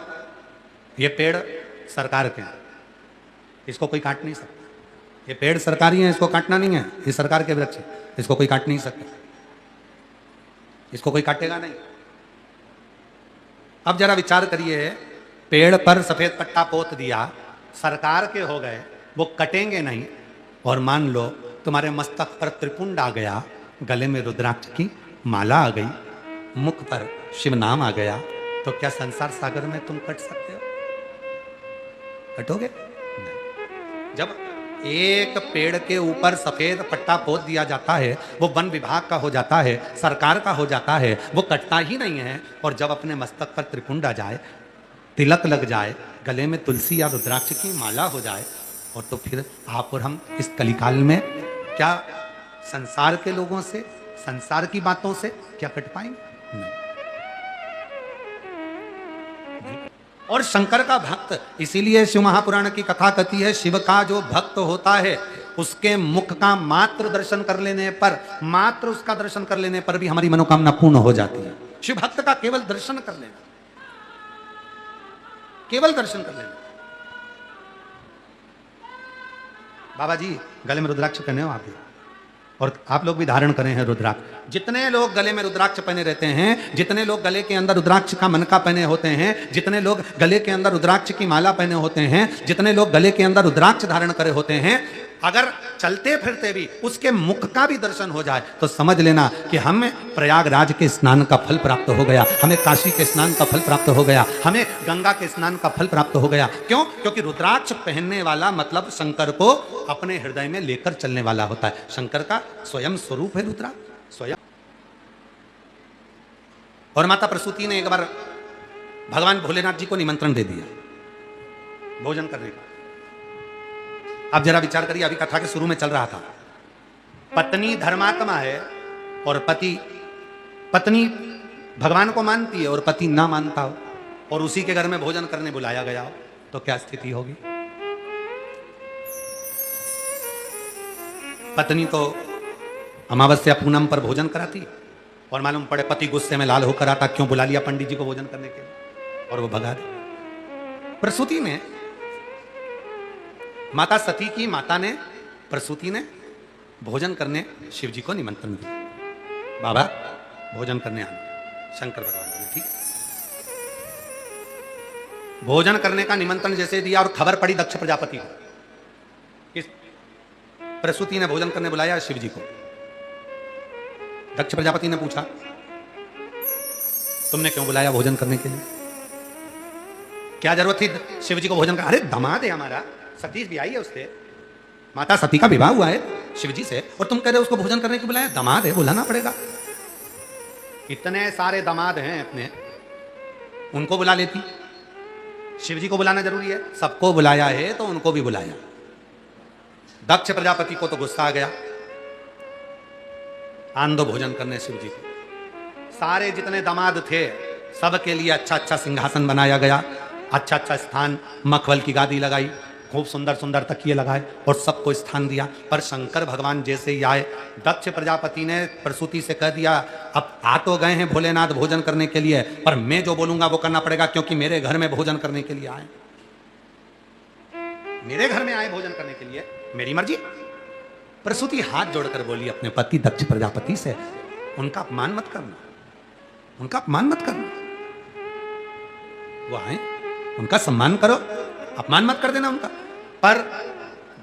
Speaker 1: ये पेड़ सरकार के हैं, इसको कोई काट नहीं सकता। ये पेड़ सरकारी है, इसको काटना नहीं है। ये सरकार के वृक्ष है, इसको कोई काट नहीं सकता, इसको कोई काटेगा नहीं। अब जरा विचार करिए, पेड़ पर सफेद पट्टा पोत दिया, सरकार के हो गए, वो कटेंगे नहीं, और मान लो तुम्हारे मस्तक पर त्रिपुंड आ गया, गले में रुद्राक्ष की माला आ गई, मुख पर शिव नाम आ गया, तो क्या संसार सागर में तुम कट सकते हो? कटोगे नहीं। जब एक पेड़ के ऊपर सफेद पट्टा पोत दिया जाता है, वो वन विभाग का हो जाता है, सरकार का हो जाता है, वो कटता ही नहीं है। और जब अपने मस्तक पर त्रिपुंड आ जाए, तिलक लग जाए, गले में तुलसी या रुद्राक्ष की माला हो जाए, और तो फिर आप और हम इस कलिकाल में क्या संसार के लोगों से संसार की बातों से क्या कट पाएंगे? नहीं। और शंकर का भक्त, इसीलिए शिव महापुराण की कथा कहती है, शिव का जो भक्त होता है उसके मुख का मात्र दर्शन कर लेने पर, मात्र उसका दर्शन कर लेने पर भी हमारी मनोकामना पूर्ण हो जाती है। शिव भक्त का केवल दर्शन कर लेना, केवल दर्शन कर लेना। बाबा जी गले में रुद्राक्ष पहने हो आप भी, और आप लोग भी धारण करें हैं रुद्राक्ष। जितने लोग गले में रुद्राक्ष पहने रहते हैं, जितने लोग गले के अंदर रुद्राक्ष का मनका पहने होते हैं, जितने लोग गले के अंदर रुद्राक्ष की माला पहने होते हैं, जितने लोग गले के अंदर रुद्राक्ष धारण करे होते हैं, अगर चलते फिरते भी उसके मुख का भी दर्शन हो जाए तो समझ लेना कि हमें प्रयागराज के स्नान का फल प्राप्त हो गया, हमें काशी के स्नान का फल प्राप्त हो गया, हमें गंगा के स्नान का फल प्राप्त हो गया। क्यों? क्योंकि रुद्राक्ष पहनने वाला मतलब शंकर को अपने हृदय में लेकर चलने वाला होता है। शंकर का स्वयं स्वरूप है रुद्राक्ष, स्वयं। और माता प्रसूति ने एक बार भगवान भोलेनाथ जी को निमंत्रण दे दिया भोजन करने का। आप जरा विचार करिए, अभी कथा के शुरू में चल रहा था, पत्नी धर्मात्मा है और पत्नी भगवान को मानती है और पति ना मानता हो, और उसी के घर में भोजन करने बुलाया गया हो, तो क्या स्थिति होगी? पत्नी तो अमावस्या पूनम पर भोजन कराती और मालूम पड़े पति गुस्से में लाल होकर आता, क्यों बुला लिया पंडित जी को भोजन करने के लिए, और वो भगा दे। प्रसूति में माता सती की माता ने, प्रसूति ने भोजन करने शिव जी को निमंत्रण दिया, बाबा भोजन करने आना। शंकर भगवान ने ठीक भोजन करने का निमंत्रण जैसे दिया, और खबर पड़ी दक्ष प्रजापति को, इस प्रसूति ने भोजन करने बुलाया शिव जी को। दक्ष प्रजापति ने पूछा, तुमने क्यों बुलाया भोजन करने के लिए? क्या जरूरत थी शिव जी को भोजन का? अरे दामाद है हमारा, सती भी आई है उससे, माता सती का विवाह हुआ है शिव जी से, और तुम कह रहे हो उसको भोजन करने के बुलाया? दामाद है, बुलाना पड़ेगा। इतने सारे दामाद हैं अपने, उनको बुला लेती। शिव जी को बुलाना जरूरी है? सबको बुलाया है तो उनको भी बुलाया। दक्ष प्रजापति को तो गुस्सा आ गया, आन दो भोजन करने शिव जी को। सारे जितने दामाद थे सबके लिए अच्छा अच्छा सिंहासन बनाया गया, अच्छा अच्छा स्थान, मखमल की गादी लगाई, खूब सुंदर सुंदर तकिए लगाए और सबको स्थान दिया। पर शंकर भगवान जैसे ही आए, दक्ष प्रजापति ने प्रसूति से कह दिया, अब आ तो गए हैं भोलेनाथ भोजन करने के लिए, पर मैं जो बोलूंगा वो करना पड़ेगा, क्योंकि मेरे घर में भोजन करने के लिए आए, मेरे घर में आए भोजन करने के लिए, मेरी मर्जी। प्रसूति हाथ जोड़कर बोली अपने पति दक्ष प्रजापति से, उनका अपमान मत करना, उनका अपमान मत करना, वो आए उनका सम्मान करो, अपमान मत कर देना उनका। पर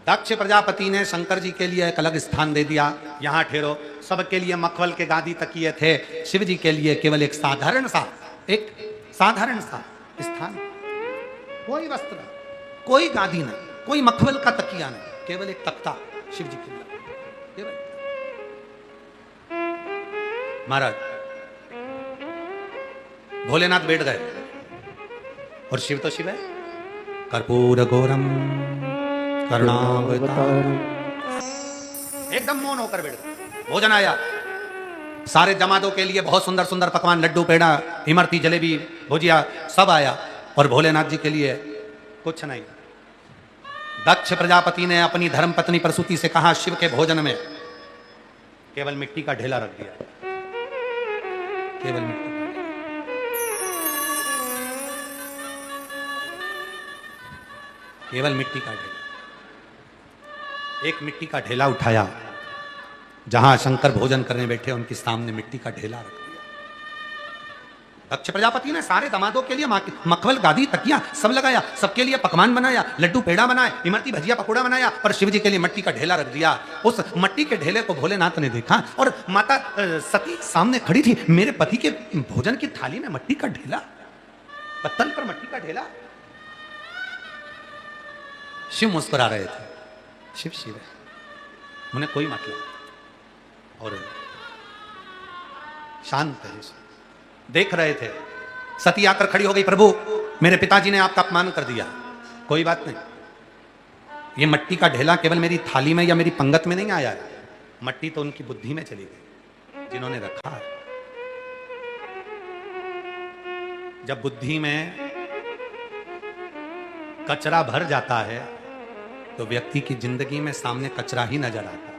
Speaker 1: दक्ष प्रजापति ने शंकर जी के लिए एक अलग स्थान दे दिया, यहां ठहरो। सबके लिए मखमल के गादी तकिए थे, शिव जी के लिए केवल एक साधारण सा स्थान, कोई वस्त्र, कोई गादी नहीं, कोई मखमल का तकिया नहीं, केवल एक तख्ता शिव जी के लिए। महाराज भोलेनाथ बैठ गए, और शिव तो शिव है, कर्पूर गौरम करुणावतारम, एकदम मौन होकर बैठ गए। भोजन आया, सारे जमातों के लिए बहुत सुंदर सुंदर पकवान, लड्डू, पेड़ा, इमरती, जलेबी, भुजिया सब आया, और भोलेनाथ जी के लिए कुछ नहीं। दक्ष प्रजापति ने अपनी धर्मपत्नी प्रसूति से कहा, शिव के भोजन में केवल मिट्टी का ढेला रख दिया, केवल मिट्टी, केवल मिट्टी का ढेला। एक मिट्टी का ढेला उठाया, जहां शंकर भोजन करने बैठे उनके सामने मिट्टी का ढेला रख दिया। दक्ष प्रजापति ने सारे दामादों के लिए मखमल, गादी, तकिया सब लगाया, सबके लिए पकवान बनाया, लड्डू, पेड़ा बनाए, इमरती, भजिया, पकौड़ा बनाया, पर शिव जी के लिए मिट्टी का ढेला रख दिया। उस मिट्टी के ढेले को भोलेनाथ ने देखा, और माता सती सामने खड़ी थी, मेरे पति के भोजन की थाली में मिट्टी का ढेला, पत्तल पर मिट्टी का ढेला। शिव मुस्कुरा रहे थे, शिव शिव है, उन्हें कोई मतलब, और शांत है, देख रहे थे। सती आकर खड़ी हो गई, प्रभु मेरे पिताजी ने आपका अपमान कर दिया, कोई बात नहीं, ये मिट्टी का ढेला केवल मेरी थाली में या मेरी पंगत में नहीं आया है, मिट्टी तो उनकी बुद्धि में चली गई। जिन्होंने रखा है। जब बुद्धि में कचरा भर जाता है तो व्यक्ति की जिंदगी में सामने कचरा ही नजर आता है।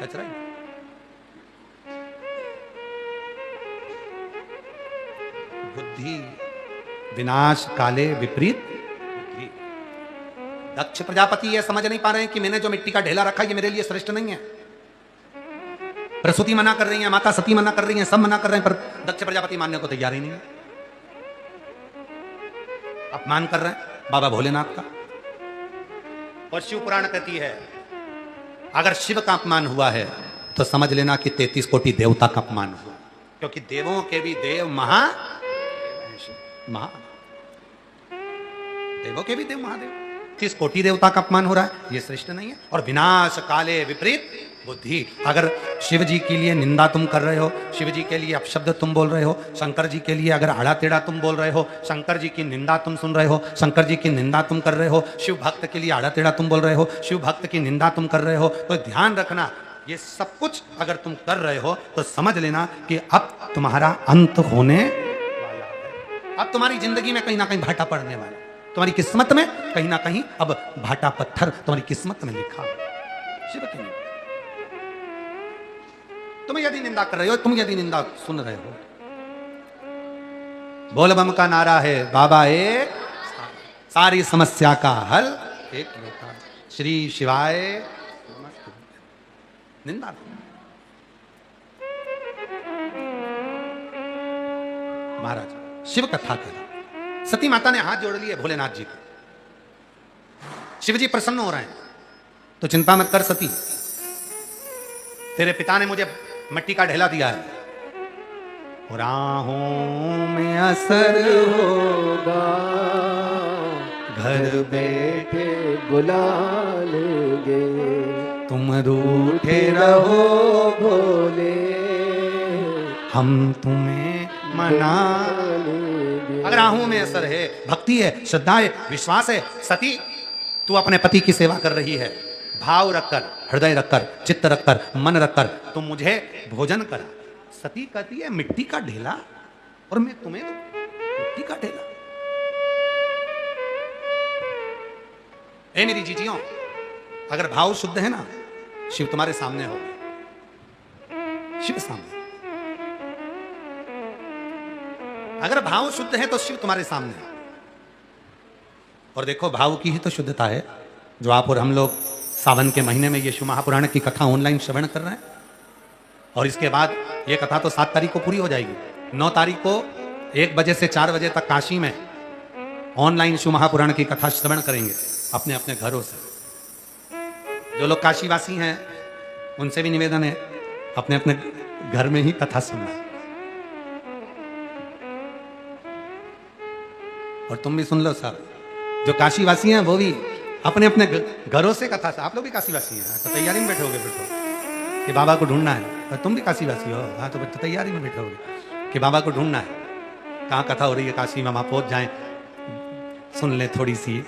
Speaker 1: कचरा ही। बुद्धि विनाश काले विपरीत बुद्धि। दक्ष प्रजापति ये समझ नहीं पा रहे हैं कि मैंने जो मिट्टी का ढेला रखा ये मेरे लिए श्रेष्ठ नहीं है। प्रसूति मना कर रही है, माता सती मना कर रही है, सब मना कर रहे हैं, पर दक्ष प्रजापति मानने को तैयार ही नहीं है। अपमान कर रहे हैं बाबा भोलेनाथ का। और शिव पुराण कहती है अगर शिव का अपमान हुआ है तो समझ लेना कि 33 कोटि देवता का अपमान हुआ, क्योंकि देवों के भी देव महा देवों के भी देव महादेव। 33 कोटि देवता का अपमान हो रहा है, ये श्रेष्ठ नहीं है। और विनाश काले विपरीत बुद्धि। अगर शिव जी के लिए निंदा तुम कर रहे हो, शिव जी के लिए अपशब्द तुम बोल रहे हो, शंकर जी के लिए अगर आड़ा टेढ़ा तुम बोल रहे हो, शंकर जी की निंदा तुम सुन रहे हो, शंकर जी की निंदा तुम कर रहे हो, शिव भक्त के लिए आड़ा टेढ़ा तुम बोल रहे हो, शिव भक्त की निंदा तुम कर रहे हो, तो ध्यान रखना ये सब कुछ अगर तुम कर रहे हो तो समझ लेना कि अब तुम्हारा अंत होने वाला है। अब तुम्हारी जिंदगी में कहीं ना कहीं भाटा पड़ने वाला है। तुम्हारी किस्मत में कहीं ना कहीं अब भाटा पत्थर तुम्हारी किस्मत में लिखा है। शिव की निंदा। तुम यदि निंदा कर रहे हो, तुम यदि निंदा सुन रहे हो, बोल बम का नारा है बाबा एक, सारी समस्या का हल एक होता है। श्री शिवाय निंदा। महाराज शिव कथा करा, सती माता ने हाथ जोड़ लिए भोलेनाथ जी को। शिव जी प्रसन्न हो रहे हैं तो चिंता मत कर सती, तेरे पिता ने मुझे मिट्टी का ढेला दिया है, राहों में असर
Speaker 2: होगा, घर बैठे बुला लेंगे,
Speaker 1: तुम रूठे रहो
Speaker 2: भोले
Speaker 1: हम तुम्हें मना
Speaker 2: लेंगे।
Speaker 1: अगर राहों में असर है, भक्ति है, श्रद्धा है, विश्वास है, सती तू अपने पति की सेवा कर रही है, भाव रखकर, हृदय रखकर, चित्त रखकर, मन रखकर तुम मुझे भोजन करा। सती कहती है मिट्टी का ढेला और मैं तुम्हें मिट्टी का ढेला। ए मेरी जीजियों, अगर भाव शुद्ध है ना, शिव तुम्हारे सामने हो, शिव सामने। अगर भाव शुद्ध है तो शिव तुम्हारे सामने है। और देखो भाव की ही तो शुद्धता है जो आप और हम लोग सावन के महीने में ये शिव महापुराण की कथा ऑनलाइन श्रवण कर रहे हैं। और इसके बाद ये कथा तो 7 तारीख को पूरी हो जाएगी। 9 तारीख को 1 बजे से 4 बजे तक काशी में ऑनलाइन शिव महापुराण की कथा श्रवण करेंगे अपने अपने घरों से। जो लोग काशीवासी हैं उनसे भी निवेदन है अपने अपने घर में ही कथा सुनना। और तुम भी सुन लो साहब, जो काशीवासी हैं वो भी अपने अपने घरों से कथा। आप लोग भी काशीवासी हैं तो तैयारी में बैठे होगे फिर तो कि बाबा को ढूंढना है। और तुम भी काशीवासी हो, हाँ तो तैयारी में बैठे होगे कि बाबा को ढूंढना है। कहाँ कथा हो रही है काशी में, वहां पहुंच जाएं, सुन ले थोड़ी सी।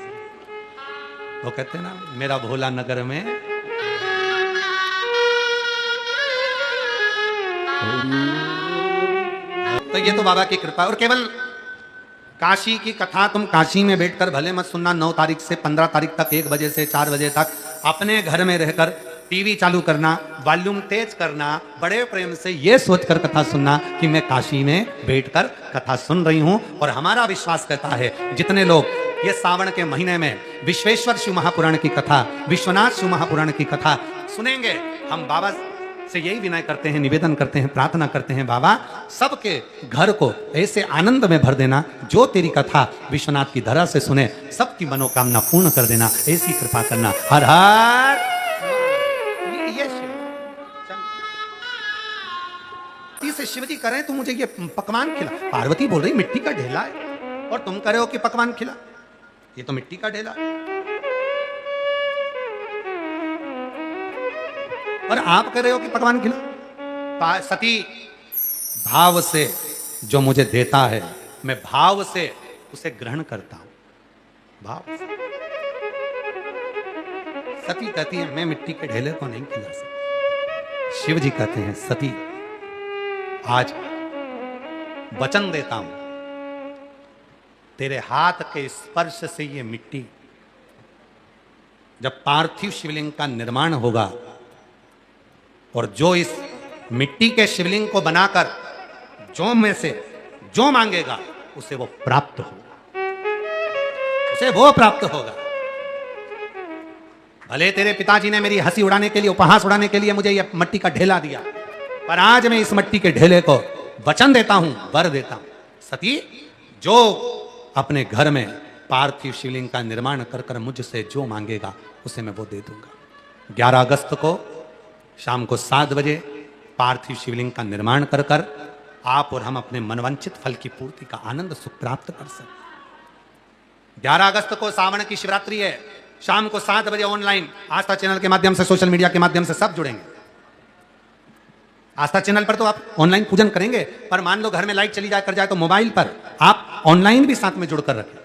Speaker 1: वो कहते हैं ना मेरा भोला नगर में। तो ये तो बाबा की कृपा। और केवल काशी की कथा तुम काशी में बैठकर भले मत सुनना। 9 तारीख से 15 तारीख तक 1 बजे से 4 बजे तक अपने घर में रहकर टीवी चालू करना, वॉल्यूम तेज करना, बड़े प्रेम से ये सोचकर कथा सुनना कि मैं काशी में बैठकर कथा सुन रही हूं। और हमारा विश्वास कहता है जितने लोग ये सावन के महीने में विश्वेश्वर शिव महापुराण की कथा, विश्वनाथ शिव महापुराण की कथा सुनेंगे, हम बाबा से यही विनय करते हैं, निवेदन करते हैं, प्रार्थना करते हैं, बाबा सबके घर को ऐसे आनंद में भर देना जो तेरी कथा विश्वनाथ की धरा से सुने, सबकी मनोकामना पूर्ण कर देना, ऐसी कृपा करना। हर हर ये से शिव जी करें तो मुझे ये पकवान खिला। पार्वती बोल रही मिट्टी का ढेला है और तुम करे हो कि पकवान खिला। ये तो मिट्टी का ढेला और आप कह रहे हो कि पकवान खिला। सती भाव से जो मुझे देता है मैं भाव से उसे ग्रहण करता हूं। भाव से। सती कहती है मैं मिट्टी के ढेले को नहीं खिला सकती। शिव जी कहते हैं, सती आज वचन देता हूं, तेरे हाथ के स्पर्श से ये मिट्टी, जब पार्थिव शिवलिंग का निर्माण होगा और जो इस मिट्टी के शिवलिंग को बनाकर जो में से जो मांगेगा उसे वो प्राप्त होगा, उसे वो प्राप्त होगा। भले तेरे पिताजी ने मेरी हंसी उड़ाने के लिए, उपहास उड़ाने के लिए मुझे यह मट्टी का ढेला दिया, पर आज मैं इस मट्टी के ढेले को वचन देता हूं, वर देता हूं, सती जो अपने घर में पार्थिव शिवलिंग का निर्माण कर कर मुझसे जो मांगेगा उसे मैं वो दे दूंगा। 11 अगस्त को शाम को 7 बजे पार्थिव शिवलिंग का निर्माण कर कर आप और हम अपने मनवांछित फल की पूर्ति का आनंद सुख प्राप्त कर सकते। 11 अगस्त को सावन की शिवरात्रि है, शाम को 7 बजे ऑनलाइन आस्था चैनल के माध्यम से, सोशल मीडिया के माध्यम से सब जुड़ेंगे। आस्था चैनल पर तो आप ऑनलाइन पूजन करेंगे, पर मान लो घर में लाइट चली जाए कर जाए तो मोबाइल पर आप ऑनलाइन भी साथ में जुड़कर रखें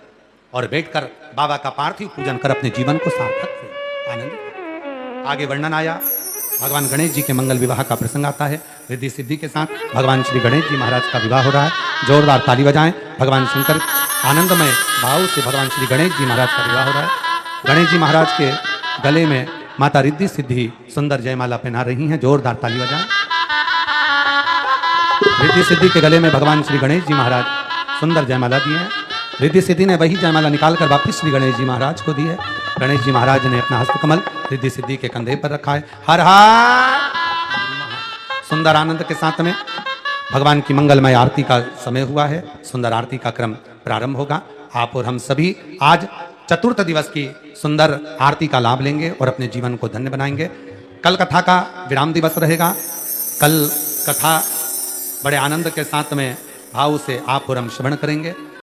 Speaker 1: और बैठकर बाबा का पार्थिव पूजन कर अपने जीवन को सार्थक से आनंद। आगे वर्णन आया, भगवान गणेश जी के मंगल विवाह का प्रसंग आता है। रिद्धि सिद्धि के साथ भगवान श्री गणेश जी महाराज का विवाह हो रहा है। जोरदार ताली बजाएं। भगवान शंकर आनंदमय भाव से भगवान श्री गणेश जी महाराज का विवाह हो रहा है। गणेश जी महाराज के गले में माता रिद्धि सिद्धि सुंदर जयमाला पहना रही हैं। जोरदार ताली बजाएं। रिद्धि सिद्धि के गले में भगवान श्री गणेश जी महाराज सुंदर जयमाला दिए हैं। रिद्धि सिद्धि ने वही जयमाला निकालकर वापिस श्री गणेश जी महाराज को दी है। गणेश जी महाराज ने अपना हस्तकमल रिद्धि सिद्धि के कंधे पर रखा है। हर हर सुंदर आनंद के साथ में भगवान की मंगलमय आरती का समय हुआ है। सुंदर आरती का क्रम प्रारंभ होगा। आप और हम सभी आज चतुर्थ दिवस की सुंदर आरती का लाभ लेंगे और अपने जीवन को धन्य बनाएंगे। कल कथा का विराम दिवस रहेगा। कल कथा बड़े आनंद के साथ में भाव से आप और हम श्रवण करेंगे।